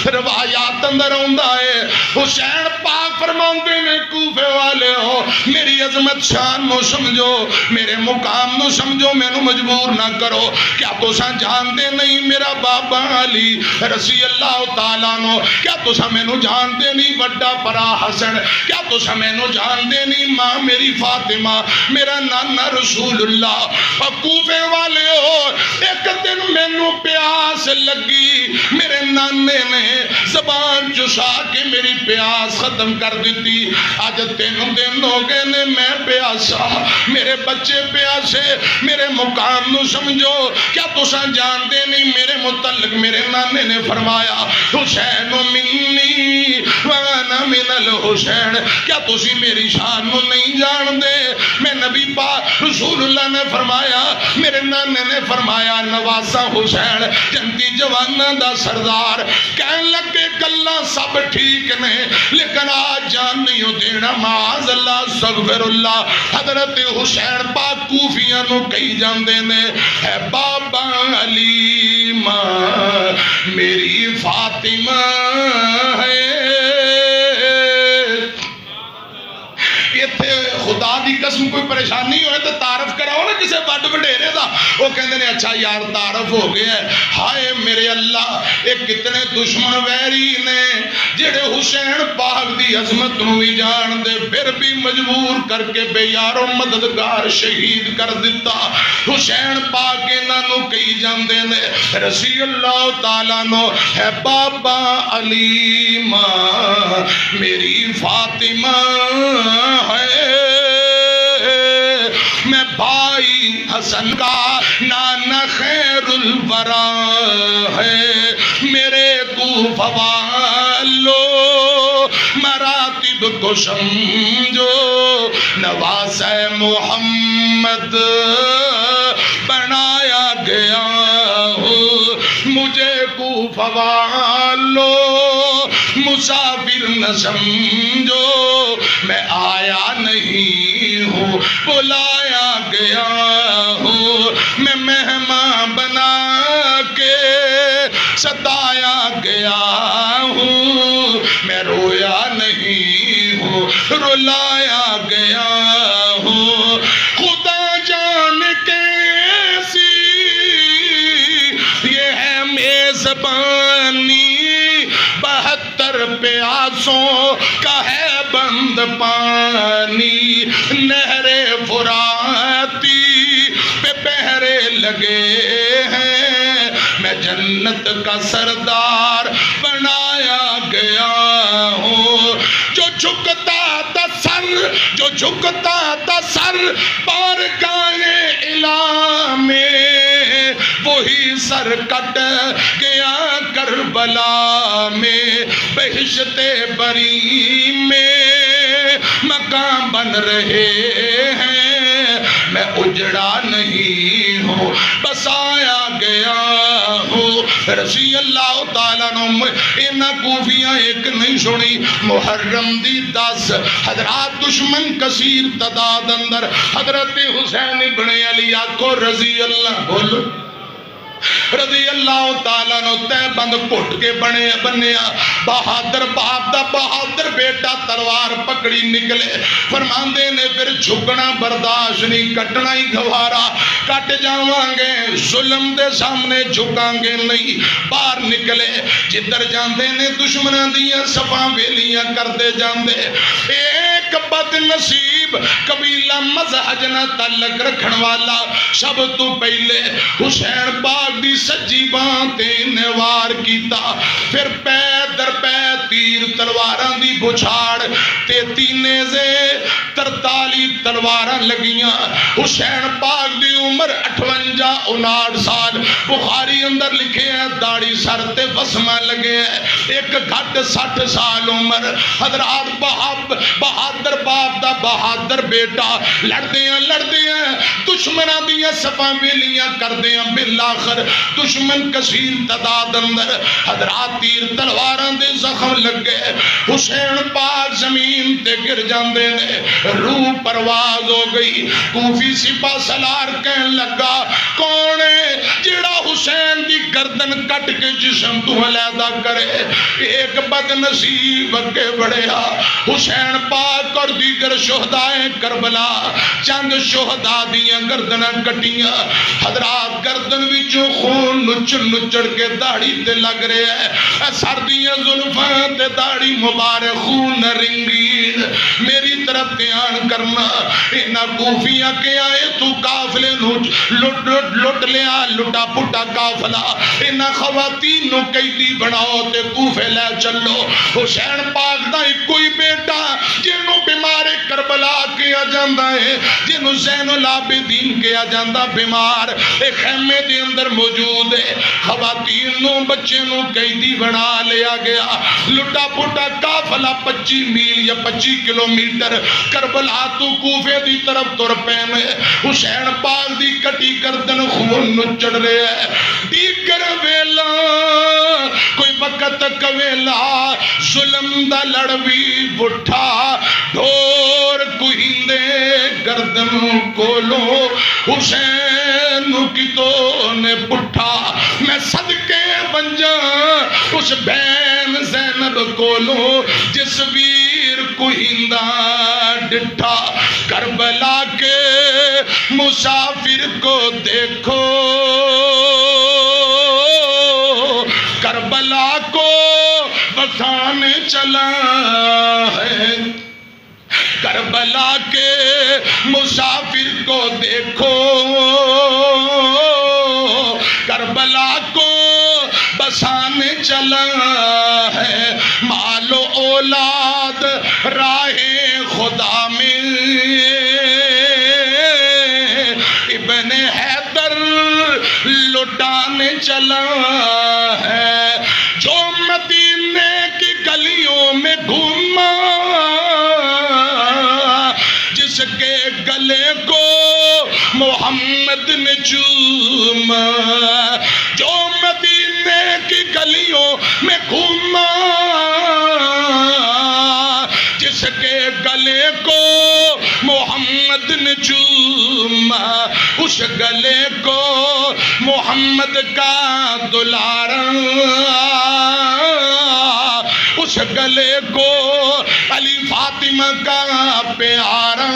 روایات اندر ہوندہ ہے حسین پاک فرماندے نے کوفے والے ہو میری عظمت شان نو سمجھو میرے مقام نو سمجھو میں نو مجبور نہ کرو، کیا تساں جانتے نہیں میرا بابا علی رضی اللہ تعالیٰ نو، کیا تساں میں نو جانتے نہیں بڑا پرا حسن، کیا تساں میں نو جانتے نہیں ماں میری فاطمہ میرا نانا رسول اللہ۔ اور کوفے والے ہو ایک دن میں نو پیاس لگی میرے نانے نے زبان چسا کے میری پیاس ختم کر دیتی، آج 3 دن ہو گئے نے میں پیاسا میرے بچے پیاسے میرے مقام نو سمجھو، کیا تساں جانتے نہیں میرے متعلق میرے نانے نے فرمایا حسین منی وانا من الحسین، کیا تسی میری شان نو نہیں جان دے؟ میں نبی پاک رسول اللہ نے فرمایا میرے نانے نے فرمایا نواسا حسین جنتی جوانہ دا سردار، کہن لگے گلاں سب ٹھیک نے لیکن آج جان نہیں ہو دینا معاذ اللہ استغفر اللہ۔ حضرت حسین پاک کوفیاں نو کہی جاندے نے اے بابا علی ماں میری فاطمہ ہے، یہ خدا دی قسم کوئی پریشانی ہوئے تو تعارف کراؤ نا کسے بڑھ وڈیرے دا، وہ کہندے نے اچھا یار تعارف ہو گیا ہے، ہائے میرے اللہ ایک کتنے دشمن ویری نے جڑے حسین پاک دی عظمت نو ہی جان دے پھر بھی مجبور کر کے بے یارو مددگار شہید کر دیتا۔ حسین پاک انہاں نو کہی جاندے نے رضی اللہ تعالیٰ نو ہے بابا علی ماں میری فاطمہ ہے، میں بھائی حسن کا نانا خیر الورا ہے، میرے کوفہ والو مراتب کو سمجھو نواز محمد بنایا گیا ہو، مجھے کوفہ والو مسافر نہ سمجھو، میں آیا نہیں ہوں بلایا گیا ہوں، میں مہمان بنا کے ستایا گیا ہوں، میں رویا نہیں ہوں رلایا گیا ہوں، خدا جان کیسی یہ ہے میزبانی 72 پیاسوں کا ہے بند پانی، نہر فراتی پہ پہرے لگے ہیں، میں جنت کا سردار بنایا گیا ہوں، جو جھکتا تھا سر جو جھکتا تھا سر بارگاہ الہ میں وہی سر کٹ گیا کربلا میں، بہشت بری میں مقام بن رہے ہیں، میں اجڑا نہیں ہوں بسایا گیا ہوں۔ رضی اللہ تعالیٰ نے انہاں کوفیاں ایک نہیں سنی، محرم دی 10 حضرات دشمن کثیر تعداد اندر حضرت حسین ابن علی کو رضی اللہ بولو رضی اللہ تعالیٰ نو تے بند کٹ کے بنیا بہادر باپ دا بہادر بیٹا تلوار پکڑی نکلے فرماندے نے پھر جھکنا برداشت نہیں کٹنا ہی گوارا کٹ جاواں گے ظلم دے سامنے جھکاں گے نہیں باہر نکلے جدھر جاندے نے دشمناں دیاں صفاں ویلیاں کردے جاندے ایک بد نصیب قبیلہ مذہب نہ تعلق رکھن والا سب تو پہلے حسین پاک دی سجی باں تے نے وار کیتا پھر پے در پے تیر تلواراں دی بچھاڑ تے تینیزے 43 تلواراں لگیاں حسین پاک دی عمر 58-59 سال بخاری اندر لکھے ہیں داڑھی سر تے وسمہ لگے ہیں ایک گھٹ 60 سال عمر حضرات بہادر باپ دا بہادر بیٹا لڑدے ہیں دشمنہ دیاں صفاں ویلیاں کردے ہیں بالآخر دشمن کثیر تعداد اندر حضرات تیر تلواراں دے زخم لگ گئے حسین پاک زمین تے گر جاندے نے روح پرواز ہو گئی کوفی سپاہ سالار کہن لگا کون ہے جڑا حسین دی گردن کٹ کے جسم تو علیحدہ کرے ایک بد نصیب اگے بڑھیا حسین پاک اور دیگر شہدائے کربلا چند شہداء دیاں گردناں کٹیاں حضرات گردن وچوں خون نچڑ کے داڑھی تے لگ رہے ہیں سردیاں زلفاں تے داڑھی مبارک خون رنگین میری طرف دھیان کرنا انہاں کوفیاں کے آئے تو قافلے نو لٹ لیا لٹا پٹا قافلہ انہاں خواتین نو قیدی بناؤ تے کوفے لے چلو حسین پاک دا کوئی بیٹا جنوں بیمار کربلا کیا جاندہ ہے جنوں زین العابدین کیا جاندہ بیمار ایک خیمے دے اندر موجود ہے خواتین نو بچے نو قیدی بنا لیا گیا لٹا پٹا قافلہ 25 میل یا 25 کلومیٹر کربلا تو کوفے دی طرف تر پینے حسین پاک دی کٹی گردن خون نچڑ رہے ہیں دیگر ویلا کوئی وقت کویلا ظلم دا لڑوی بٹھا ڈھور کوہندے گردن کولو حسین کی تو نے پٹھا میں صدقے بنجا اس بین زینب کولو جس ویر کوہندہ ڈٹھا کربلا کے مسافر کو دیکھو کربلا کو بسانے چلا ہے کربلا کے مسافر کو دیکھو کربلا کو بسانے چلا ہے مال و اولاد راہ خدا میں ابن حیدر لٹانے چلا ہے جو مدینے کی گلیوں میں گھوما جس کے گلے کو محمد نے چوما جو مدینے کی گلیوں میں گھوما جس کے گلے کو محمد نے چوما اس گلے کو محمد کا دلارا اس گلے کو علی فاطمہ کا پیارا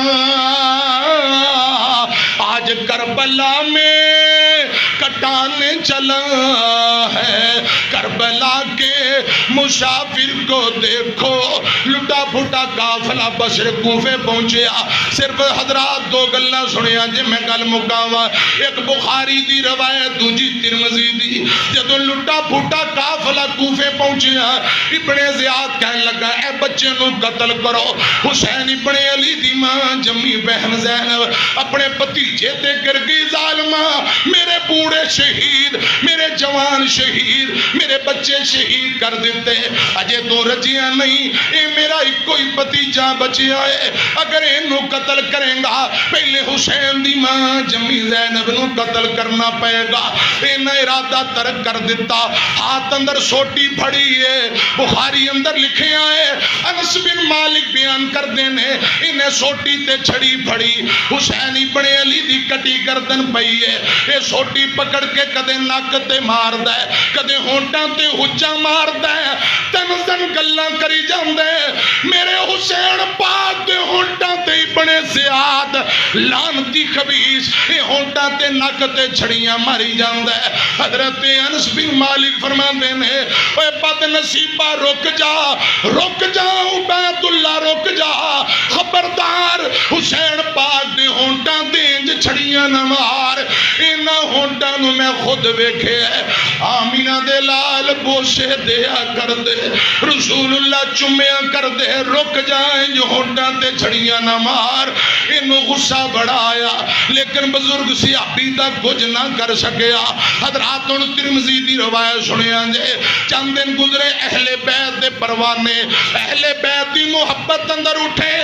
آج کربلا میں کٹانے چلا ہے کربلا کے مسافر کو دیکھو لٹا پھٹا قافلہ بصرہ کوفے پہنچیا صرف حضرات دو گلاں سنیا جے میں گل مکاواں ایک بخاری دی روایت دوجی ترمذی دی جدوں لٹا پھٹا قافلہ کوفے پہنچیا ابن زیاد کہنے لگا اے بچے نو قتل کرو حسین ابن علی دی ماں جمی بہن زینب اپنے بھتیجے تے گر گئی ظالمہ میرے بوڑھے شہید میرے جوان شہید میرے بچے شہید کر دیتے تے اجے تو رجیاں نہیں، اے میرا ایک کوئی بتیجا بچیا ہے، اگر اینو قتل کریں گا پہلے حسین دی ماں جمی زینب نو قتل کرنا پائے گا۔ انہیں ارادہ ترک کر دیتا، ہاتھ اندر سوٹی پھڑی ہے، بخاری اندر لکھے آئے، انس بن مالک بیان کر دینے، انہیں سوٹی تے چھڑی پھڑی، حسین ابن علی دی کٹی گردن پئی ہے، یہ سوٹی پکڑ کے کدے نک تے مار دے، کدے ہونٹاں تے ہچا مار دے، تنزن گلاں کری جاندے، میرے حسین پاک دے ہونٹاں تے ابن زیاد لعنتی خبیث یہ ہونٹاں تے نک تے چھڑیاں ماری جاندے۔ حضرت انس بن مالک فرماندے نے، اے بد نصیبہ رک جا، رک جا عبید اللہ رک جا، خبردار حسین پاک دے ہونٹاں تے انج چھڑیاں نہ مار، انہاں ہونٹاں نو میں خود ویکھے آمینہ دے لال بوسے دیا کر دے، رسول اللہ چمیاں کر دے، رک جائیں جو ہونٹاں تے چھڑیاں نہ مار۔ انہوں غصہ بڑا آیا لیکن بزرگ صحابی دا کچھ نہ کر سکیا۔ حضراتوں ترمذی دی روایت سنیاں جے، چند دن گزرے اہل بیت دے پروانے، اہل بیت دی محبت اندر اٹھے،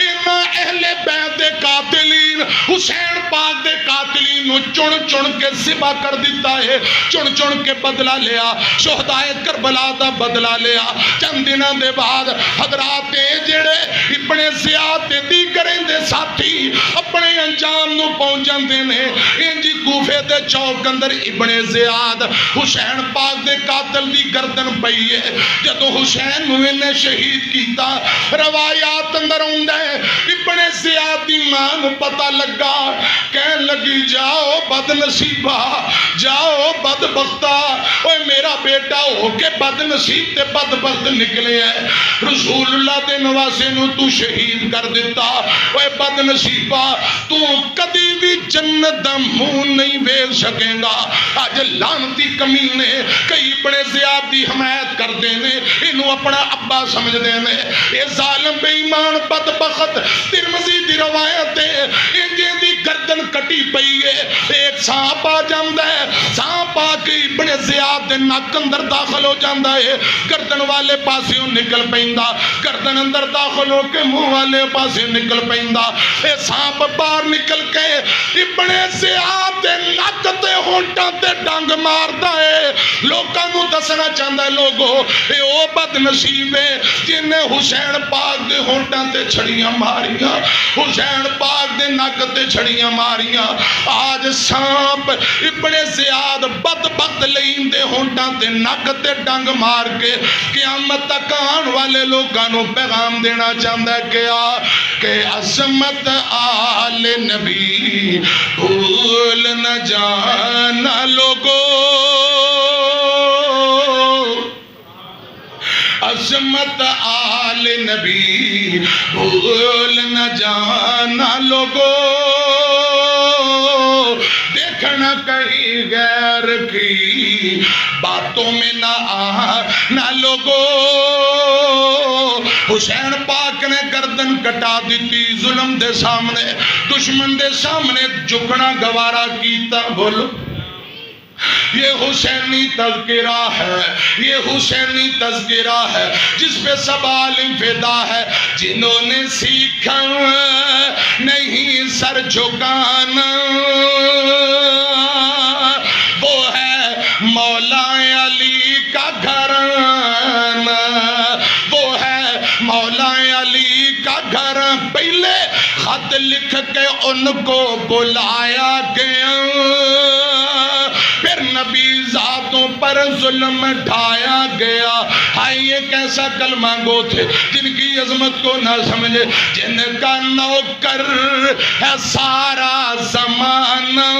انہاں اہل بیت دے قاتلین حسین پاک دے قاتلین نو چن چن کے ذبح کر دیتا ہے، چن چن کے بدلہ لیا، شہدائے کربلا دا بدلہ لیا۔ چند دنوں دے بعد حضرات جڑے ابن زیاد دی کریں دے ساتھی اپنے انجام نو پہنچن دینے، انجی کوفے دے چوک اندر ابن زیاد حسین پاک دے قاتل دی گردن پئی ہے، جدو حسین نو انہیں شہید کیتا روایات اندر ہوندے، ابن زیاد دی ماں نو پتہ لگا، کہن لگی جاؤ بد نصیبہ، جاؤ بد بختہ، اوے میرا بیٹا ہو کے بد نصیب تے بد بخت نکلے ہیں، رسول اللہ دے نواسے نو تو شہید کر دیتا، اوے بد نصیبہ تو کدی بھی جنت دا منہ نہیں ویکھ سکیں گا۔ آج لعنتی کمینے کئی بڑے زیاد دی حمایت کر دینے، انہوں اپنا ابا سمجھ دینے، اے ظالم بے ایمان بدبخت ترمذی دی روایت ہے، انجے دی گردن کٹی پئی ہے، ایک سانپ آ جاندہ ہے، سانپ آ کے ابن زیاد دے نک اندر داخل ہو جاندہ ہے، گردن والے پاسیوں نکل پیندا، گردن اندر داخل ہو کے منہ والے پاسیوں نکل پیندا، اے سانپ باہر نکل کے ابن زیاد دے نک تے ہونٹاں تے ڈنگ ماردا ہے، لوکاں نو دسنا چاہندا ہے لوگو اے او بد نصیب ہے جنہیں حسین پاک دے ہونٹاں تے چھڑیاں ماریاں، حسین پاک دے نک تے چھڑیاں ماریاں۔ آج سانپ ابن زیاد بدبخت لین دے ہونٹاں تے نک تے ڈنگ مار کے قیامت تک آن والے لوگاں نو پیغام دینا چاہندا ہے کہ عظمت آل نبی بھول نہ جانا لوگو، عظمت آل نبی بھول نہ جانا لوگو، دیکھنا کہیں غیر کی باتوں میں نہ آنا لوگو۔ حسین پاک نے گردن کٹا دیتی ظلم دے سامنے، دشمن دے سامنے جھکنا گوارا کیتا، بولو یہ حسینی تذکرہ ہے، یہ حسینی تذکرہ ہے جس پہ سب عالم فدا ہے، جنہوں نے سیکھا نہیں سر جھکانا، وہ ہے مولا علی کا گھرانہ، وہ ہے مولا علی کا گھر۔ پہلے خط لکھ کے ان کو بلایا گیا، پھر نبی ذاتوں پر ظلم ڈھایا گیا۔ ہائے یہ کیسا کلمہ گو تھے جن کی عظمت کو نہ سمجھے، جن کا نوکر ہے سارا زمانہ،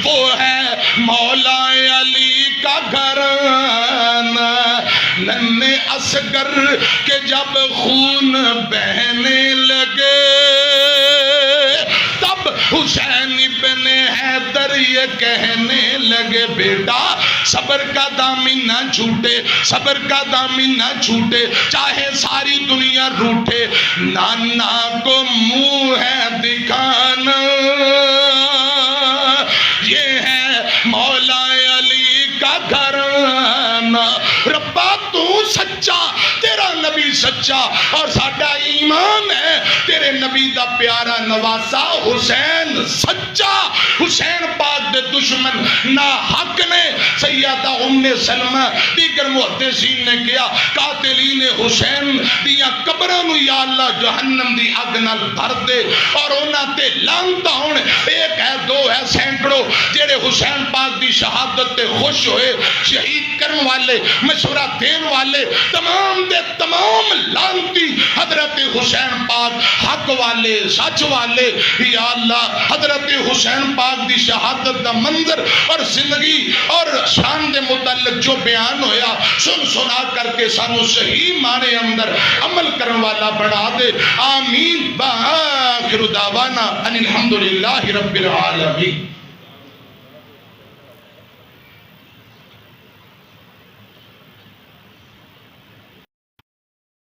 وہ ہے مولا علی کا گھرانہ۔ ننھے اصغر کے جب خون بہنے لگے، تب حسین ابن حیدر یہ کہنے لگے، بیٹا صبر کا دامن نہ چھوٹے، صبر کا دامن نہ چھوٹے، چاہے ساری دنیا روٹے، نانا کو منہ ہے دکھانا، یہ ہے مولا علی کا گھر۔ سچا اور ساڈا ایمان ہے تیرے نبی دا پیارا نواسا حسین سچا حسین پاک دے دشمن نا حق نے سیدہ ام سلمہ دیگر محدثین نے کیا قاتلین حسین دیاں قبراں نو یا اللہ جہنم دی اگ نال بھر دے اور انہاں تے لعنت ہون ایک ہے دو ہے سینکڑوں جڑے حسین پاک دی شہادت تے خوش ہوئے شہید کرن والے مشورہ دین والے تمام دے تمام لعنتی حضرت حسین پاک حق والے سچ والے یا اللہ حضرت حسین پاک دی شہادت دا منظر اور زندگی اور شان دے متعلق جو بیان ہویا سن سنا کر کے سانو صحیح معنی اندر عمل کرن والا بنا دے آمین بآخر دعوانا ان الحمدللہ رب العالمین